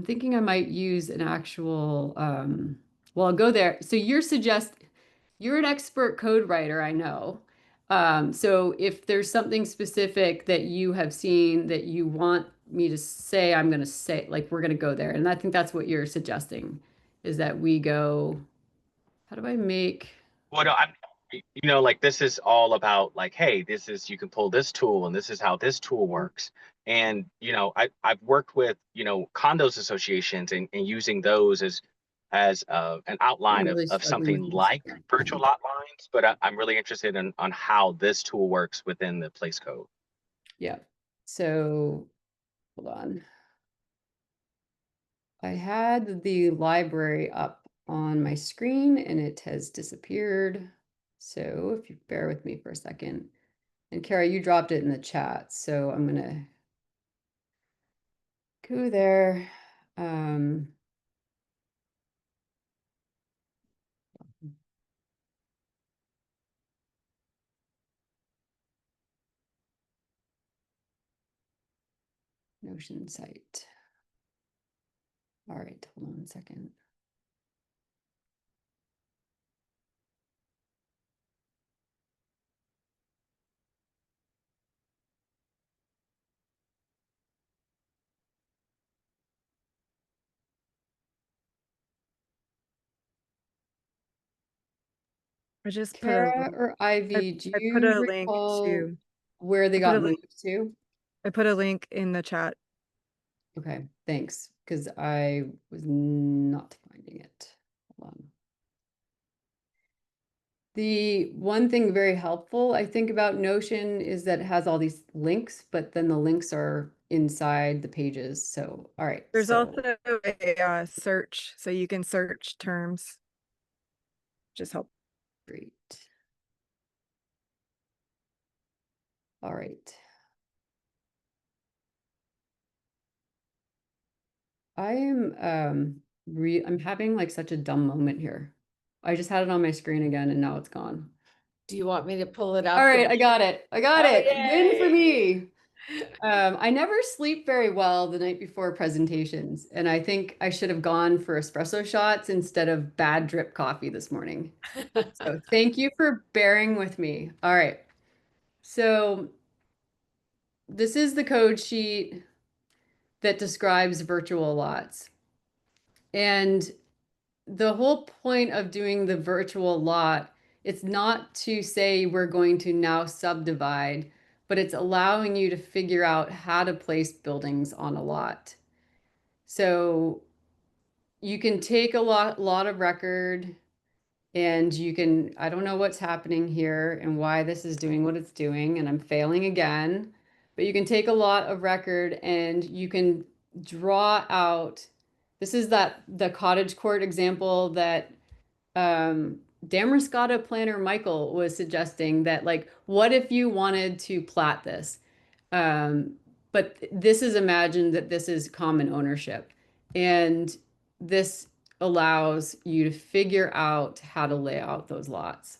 thinking I might use an actual, well, I'll go there. So you're an expert code writer, I know. So if there's something specific that you have seen that you want me to say, I'm going to say, like, we're going to go there. And I think that's what you're suggesting is that we go, how do I make,
Well, no, like this is all about like, hey, this is you can pull this tool and this is how this tool works. And I've worked with condos associations and using those as an outline
I'm really
of
struggling
something
with this.
like virtual lot lines, but I'm really interested in on how this tool works within the place code.
Yeah. So hold on. I had the library up on my screen and it has disappeared. So if you bear with me for a second. And Kara, you dropped it in the chat. So I'm gonna go there. Notion site. All right, hold on a second.
I just put
Kara or Ivy, do
I put
you
a link
recall
to
where they
I put
got
a link
moved to?
I put a link in the chat.
Okay, thanks, because I was not finding it. Hold on. The one thing very helpful, I think, about Notion is that it has all these links, but then the links are inside the pages. So, all right.
There's
So
also a search, so you can search terms. Just help.
great. All right. I am I'm having like such a dumb moment here. I just had it on my screen again and now it's gone.
Do you want me to pull it up?
All right, I got it. I got
Oh,
it. Win for
yay.
me. I never sleep very well the night before presentations, and I think I should have gone for espresso shots instead of bad drip coffee this morning. So thank you for bearing with me. All right. So this is the code sheet that describes virtual lots. And the whole point of doing the virtual lot, it's not to say we're going to now subdivide, but it's allowing you to figure out how to place buildings on a lot. So you can take a lot of record and you can, I don't know what's happening here and why this is doing what it's doing, and I'm failing again, but you can take a lot of record and you can draw out, this is the cottage court example that Damascotta planner Michael was suggesting, that like, what if you wanted to plat this? But this is imagined that this is common ownership. And this allows you to figure out how to lay out those lots.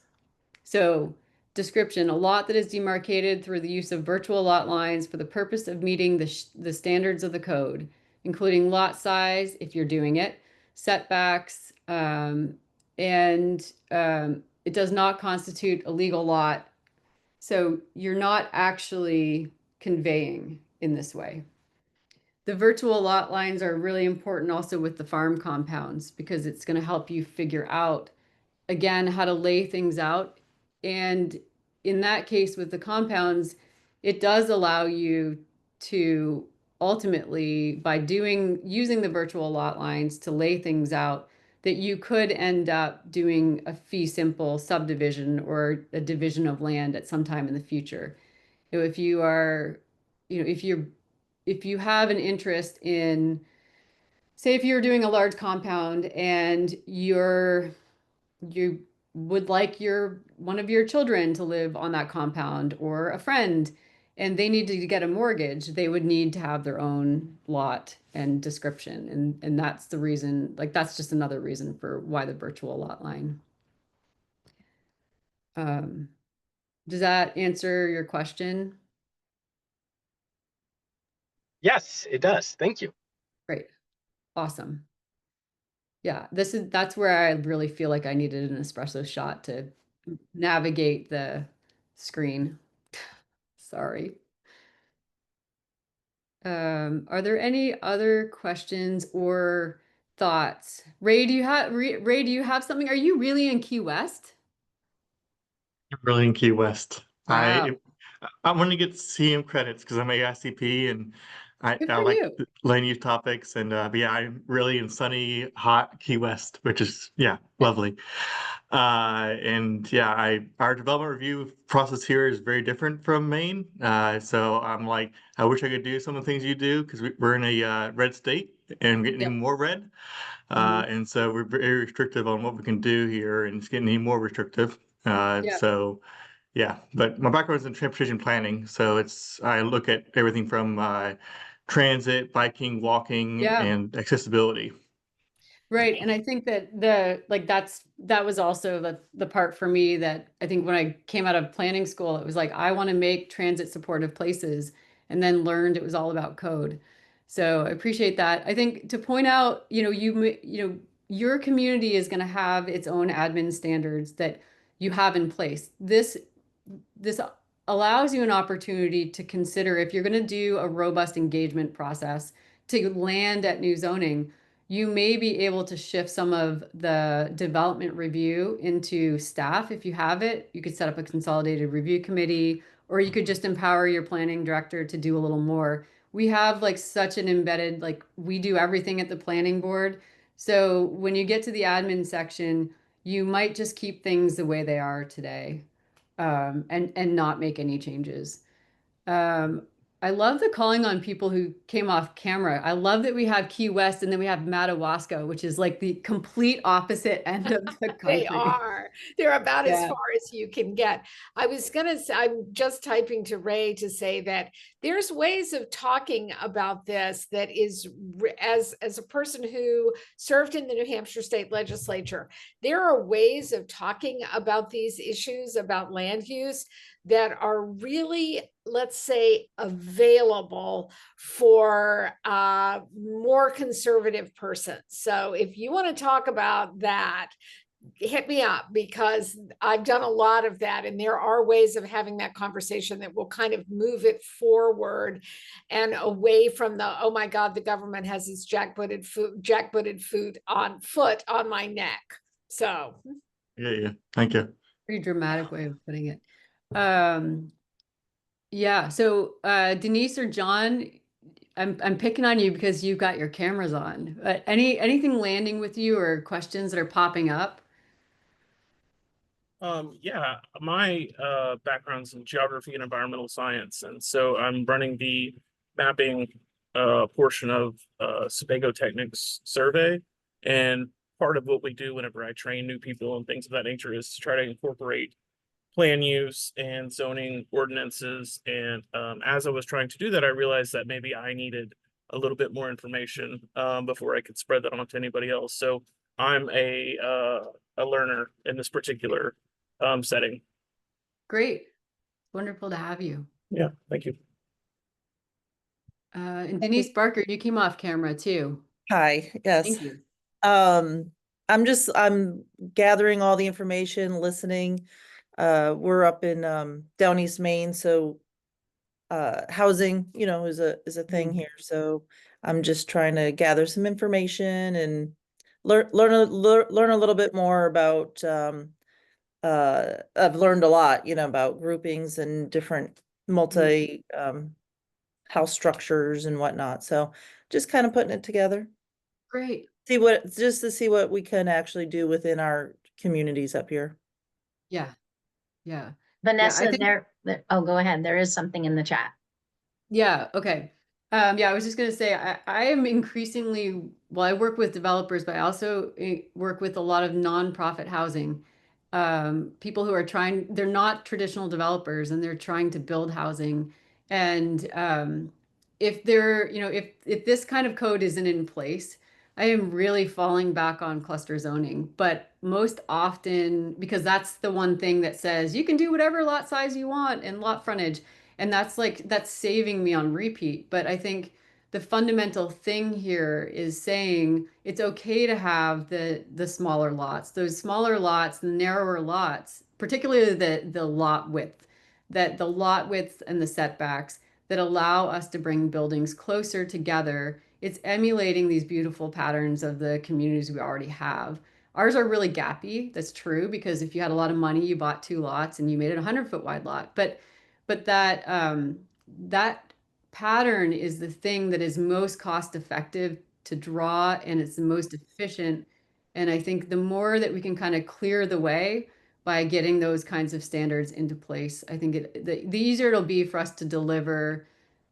So description, a lot that is demarcated through the use of virtual lot lines for the purpose of meeting the standards of the code, including lot size, if you're doing it, setbacks, and it does not constitute a legal lot. So you're not actually conveying in this way. The virtual lot lines are really important also with the farm compounds, because it's going to help you figure out, again, how to lay things out. And in that case with the compounds, it does allow you to ultimately, by using the virtual lot lines to lay things out, that you could end up doing a fee simple subdivision or a division of land at some time in the future. You know, if you are, you know, if you have an interest in, say, if you're doing a large compound and you would like one of your children to live on that compound, or a friend, and they need to get a mortgage, they would need to have their own lot and description. And that's the reason, like, that's just another reason for why the virtual lot line. Does that answer your question?
Yes, it does. Thank you.
Great. Awesome. Yeah, that's where I really feel like I needed an espresso shot to navigate the screen. Sorry. Are there any other questions or thoughts? Ray, do you have something? Are you really in Key West?
Really in Key West.
Wow.
I want to get CM credits because I'm a SCP, and
Good
I
for
like
you.
the land use topics, and but yeah, I'm really in sunny, hot Key West, which is yeah, lovely. And yeah, our development review process here is very different from Maine. So I'm like, I wish I could do some of the things you do because we're in a red state and getting
Yep.
even more red.
Mhm.
And so we're very restrictive on what we can do here, and it's getting even more restrictive.
Yeah.
So yeah, but my background is in transportation planning, so I look at everything from transit, biking, walking,
Yeah.
and accessibility.
Right. And I think that that was also the part for me that I think when I came out of planning school, it was like, I want to make transit supportive places, and then learned it was all about code. So I appreciate that. I think to point out, your community is going to have its own admin standards that you have in place. This allows you an opportunity to consider, if you're going to do a robust engagement process to land at new zoning, you may be able to shift some of the development review into staff. If you have it, you could set up a consolidated review committee, or you could just empower your planning director to do a little more. We have like such an embedded, like we do everything at the planning board. So when you get to the admin section, you might just keep things the way they are today, and not make any changes. Um, I love the calling on people who came off camera. I love that we have Key West and then we have Madawaska, which is like the complete opposite end of the
They
country.
are. They're about as
Yeah.
far as you can get. I was gonna say, I'm just typing to Ray to say that there's ways of talking about this that is, as a person who served in the New Hampshire State Legislature, there are ways of talking about these issues about land use that are really, let's say, available for more conservative persons. So if you want to talk about that, hit me up, because I've done a lot of that, and there are ways of having that conversation that will kind of move it forward and away from the, oh my God, the government has this jackbooted foot on my neck. So
Yeah. Thank you.
Pretty dramatic way of putting it. Um, yeah. So Denise or John, I'm picking on you because you've got your cameras on. But anything landing with you or questions that are popping up?
Yeah, my background's in geography and environmental science, and so I'm running the mapping portion of Sebago Technic's survey. And part of what we do whenever I train new people and things of that nature is to try to incorporate plan use and zoning ordinances. And as I was trying to do that, I realized that maybe I needed a little bit more information before I could spread that on to anybody else. So I'm a learner in this particular setting.
Great. Wonderful to have you.
Yeah, thank you.
And Denise Barker, you came off camera too.
Hi, yes.
Thank you.
I'm gathering all the information, listening. We're up in down East Maine, so housing, is a thing here. So I'm just trying to gather some information and learn a little bit more about I've learned a lot, about groupings and different multi house structures and whatnot. So just kind of putting it together.
Great.
Just to see what we can actually do within our communities up here.
Yeah. Yeah.
Vanessa,
I think,
oh, go ahead. There is something in the chat.
yeah. Okay. Yeah, I was just going to say, I am increasingly, well, I work with developers, but I also work with a lot of nonprofit housing. People who are they're not traditional developers and they're trying to build housing. And if they're, if this kind of code isn't in place, I am really falling back on cluster zoning. But most often, because that's the one thing that says you can do whatever lot size you want and lot frontage. And that's saving me on repeat. But I think the fundamental thing here is saying it's okay to have the smaller lots, those smaller lots, the narrower lots, particularly the lot width, that the lot width and the setbacks that allow us to bring buildings closer together. It's emulating these beautiful patterns of the communities we already have. Ours are really gappy. That's true, because if you had a lot of money, you bought two lots and you made it a 100-foot wide lot. But that pattern is the thing that is most cost effective to draw, and it's the most efficient. And I think the more that we can kind of clear the way by getting those kinds of standards into place, I think the easier it'll be for us to deliver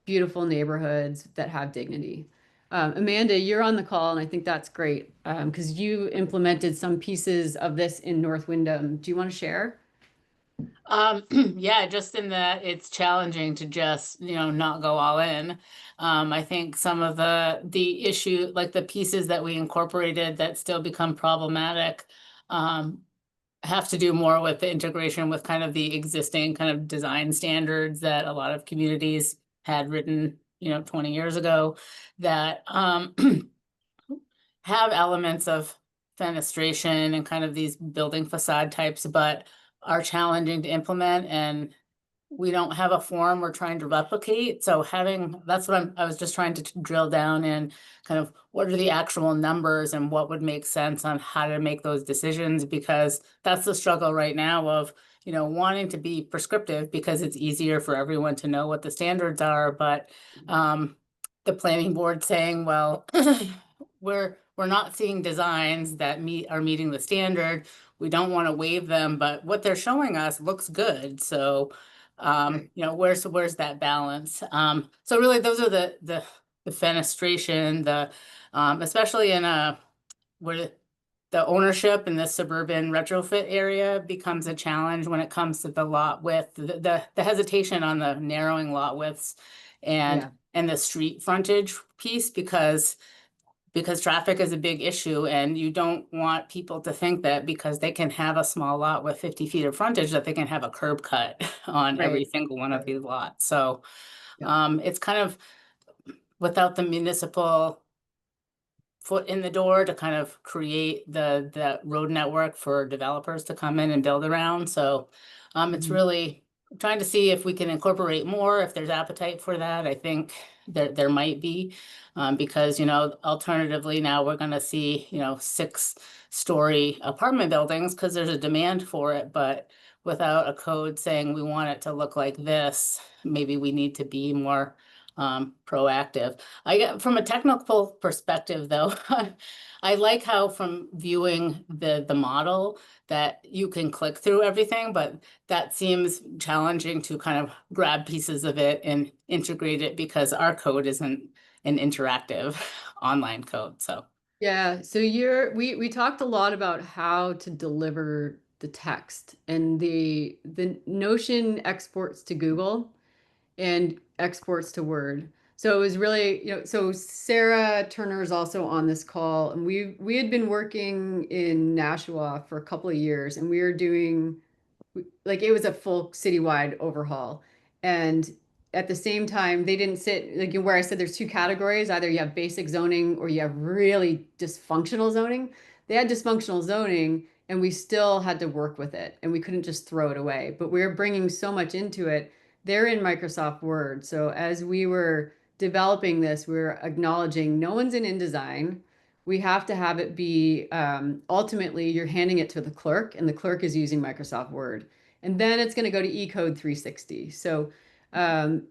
beautiful neighborhoods that have dignity. Amanda, you're on the call, and I think that's great because you implemented some pieces of this in North Wyndham. Do you want to share?
Yeah, just in that it's challenging to just, not go all in. I think some of the issue, like the pieces that we incorporated that still become problematic, have to do more with the integration with kind of the existing kind of design standards that a lot of communities had written, 20 years ago that have elements of fenestration and kind of these building facade types, but are challenging to implement, and we don't have a form we're trying to replicate. So that's what I was just trying to drill down in kind of what are the actual numbers and what would make sense on how to make those decisions, because that's the struggle right now of, wanting to be prescriptive because it's easier for everyone to know what the standards are. But the planning board saying, well, we're not seeing designs that are meeting the standard. We don't want to waive them, but what they're showing us looks good. So, where's that balance? So really those are the fenestration, especially in where the ownership in the suburban retrofit area becomes a challenge when it comes to the lot width, the hesitation on the narrowing lot widths and the street frontage piece, because traffic is a big issue, and you don't want people to think that because they can have a small lot with 50 feet of frontage that they can have a curb cut on every single one of these lots. So it's kind of without the municipal foot in the door to kind of create the road network for developers to come in and build around. So it's really trying to see if we can incorporate more, if there's appetite for that. I think there might be, because, alternatively now we're going to see, 6-story apartment buildings because there's a demand for it. But without a code saying we want it to look like this, maybe we need to be more proactive. From a technical perspective, though, I like how from viewing the model that you can click through everything, but that seems challenging to kind of grab pieces of it and integrate it because our code isn't an interactive online code. So
yeah, so we talked a lot about how to deliver the text, and the Notion exports to Google and exports to Word. So it was really, so Sarah Turner is also on this call, and we had been working in Nashua for a couple of years, and we were doing like it was a full citywide overhaul. And at the same time, they didn't sit like where I said there's two categories, either you have basic zoning or you have really dysfunctional zoning. They had dysfunctional zoning, and we still had to work with it, and we couldn't just throw it away. But we were bringing so much into it. They're in Microsoft Word. So as we were developing this, we were acknowledging no one's in InDesign. We have to have it be ultimately you're handing it to the clerk, and the clerk is using Microsoft Word. And then it's going to go to eCode 360. So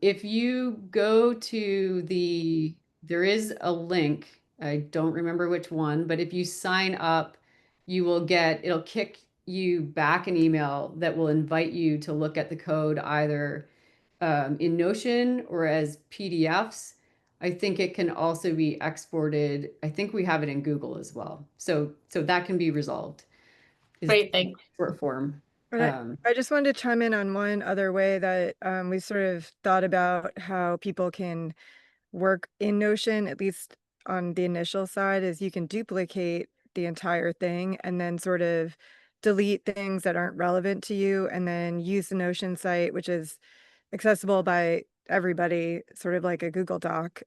if you go to there is a link, I don't remember which one, but if you sign up, it'll kick you back an email that will invite you to look at the code either in Notion or as PDFs. I think it can also be exported. I think we have it in Google as well. So that can be resolved.
Great, thanks.
Short form.
I just wanted to chime in on one other way that we sort of thought about how people can work in Notion, at least on the initial side, is you can duplicate the entire thing and then sort of delete things that aren't relevant to you, and then use the Notion site, which is accessible by everybody, sort of like a Google Doc,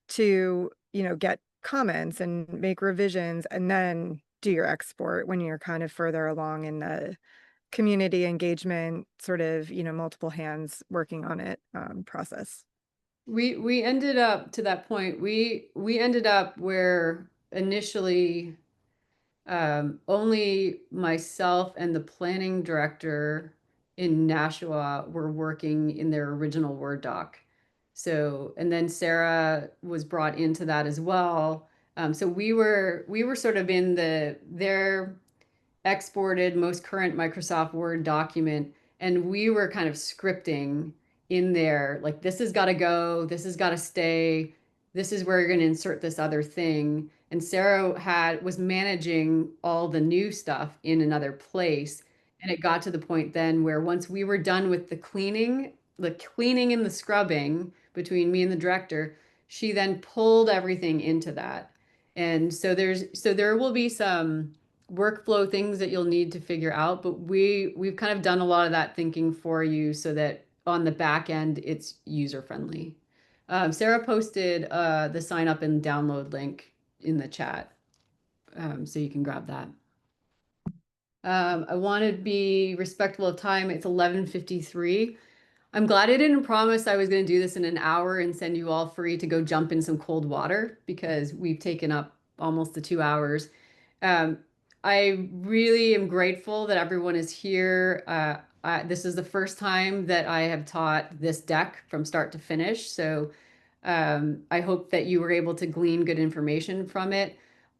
to, get comments and make revisions, and then do your export when you're kind of further along in the community engagement, sort of, multiple hands working on it, process.
We ended up to that point. We ended up where initially only myself and the planning director in Nashua were working in their original Word doc. So, and then Sarah was brought into that as well. So we were sort of in their exported most current Microsoft Word document, and we were kind of scripting in there, like this has got to go, this has got to stay, this is where you're going to insert this other thing. And Sarah was managing all the new stuff in another place. And it got to the point then where once we were done with the cleaning and the scrubbing between me and the director, she then pulled everything into that. And so there will be some workflow things that you'll need to figure out, but we've kind of done a lot of that thinking for you so that on the back end it's user friendly. Sarah posted the sign up and download link in the chat, so you can grab that. I want to be respectful of time. It's 11:53. I'm glad I didn't promise I was going to do this in an hour and send you all free to go jump in some cold water, because we've taken up almost the 2 hours. Um, I really am grateful that everyone is here. This is the first time that I have taught this deck from start to finish. So I hope that you were able to glean good information from it.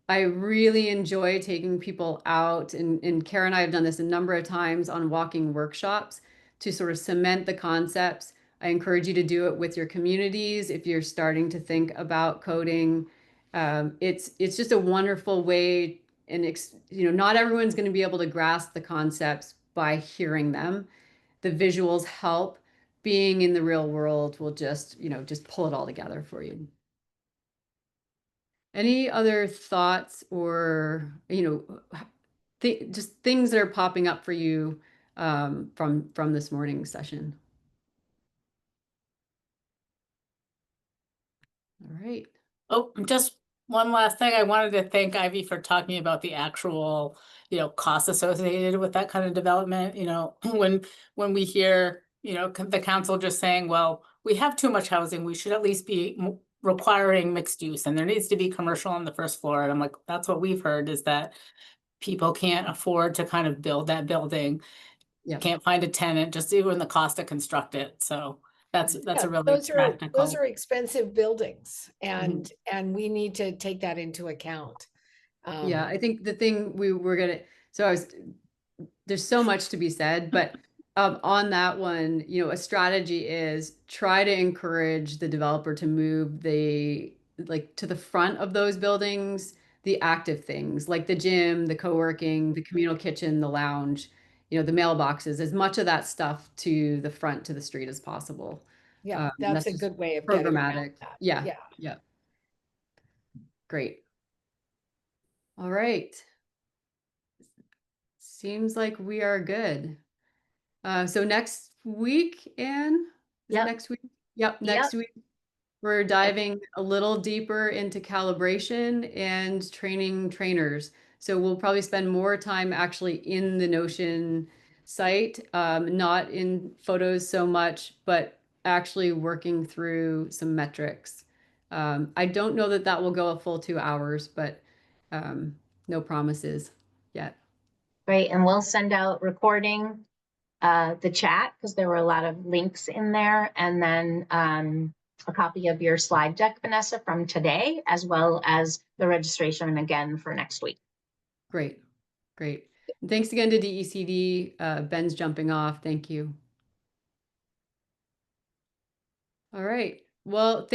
I really enjoy taking people out, and Kara and I have done this a number of times on walking workshops to sort of cement the concepts. I encourage you to do it with your communities if you're starting to think about coding. It's just a wonderful way, and not everyone's going to be able to grasp the concepts by hearing them. The visuals help. Being in the real world will just pull it all together for you. Any other thoughts or just things that are popping up for you from this morning's session? All right.
Oh, just one last thing. I wanted to thank Ivy for talking about the actual, costs associated with that kind of development. When we hear, the council just saying, well, we have too much housing, we should at least be requiring mixed use, and there needs to be commercial on the first floor. And I'm like, that's what we've heard, is that people can't afford to kind of build that building.
Yeah.
Can't find a tenant, just even the cost to construct it. So that's
Yeah,
a really
those
practical.
are expensive buildings, and we need to take that into account.
Yeah, I think the thing there's so much to be said, but on that one, a strategy is try to encourage the developer to move to the front of those buildings, the active things like the gym, the co-working, the communal kitchen, the lounge, the mailboxes, as much of that stuff to the front, to the street as possible.
Yeah, that's a
just
good way of getting around
programmatic.
that.
Yeah. Great. All right. Seems like we are good. So next week, Anne? Is it
Yep.
next week? Yep, next week. We're diving a little deeper into calibration and training trainers. So we'll probably spend more time actually in the Notion site, not in photos so much, but actually working through some metrics. I don't know that will go a full 2 hours, but no promises yet.
Great, and we'll send out recording the chat, because there were a lot of links in there, and then a copy of your slide deck, Vanessa, from today, as well as the registration again for next week.
Great. And thanks again to DECD. Ben's jumping off. Thank you. All right. Well,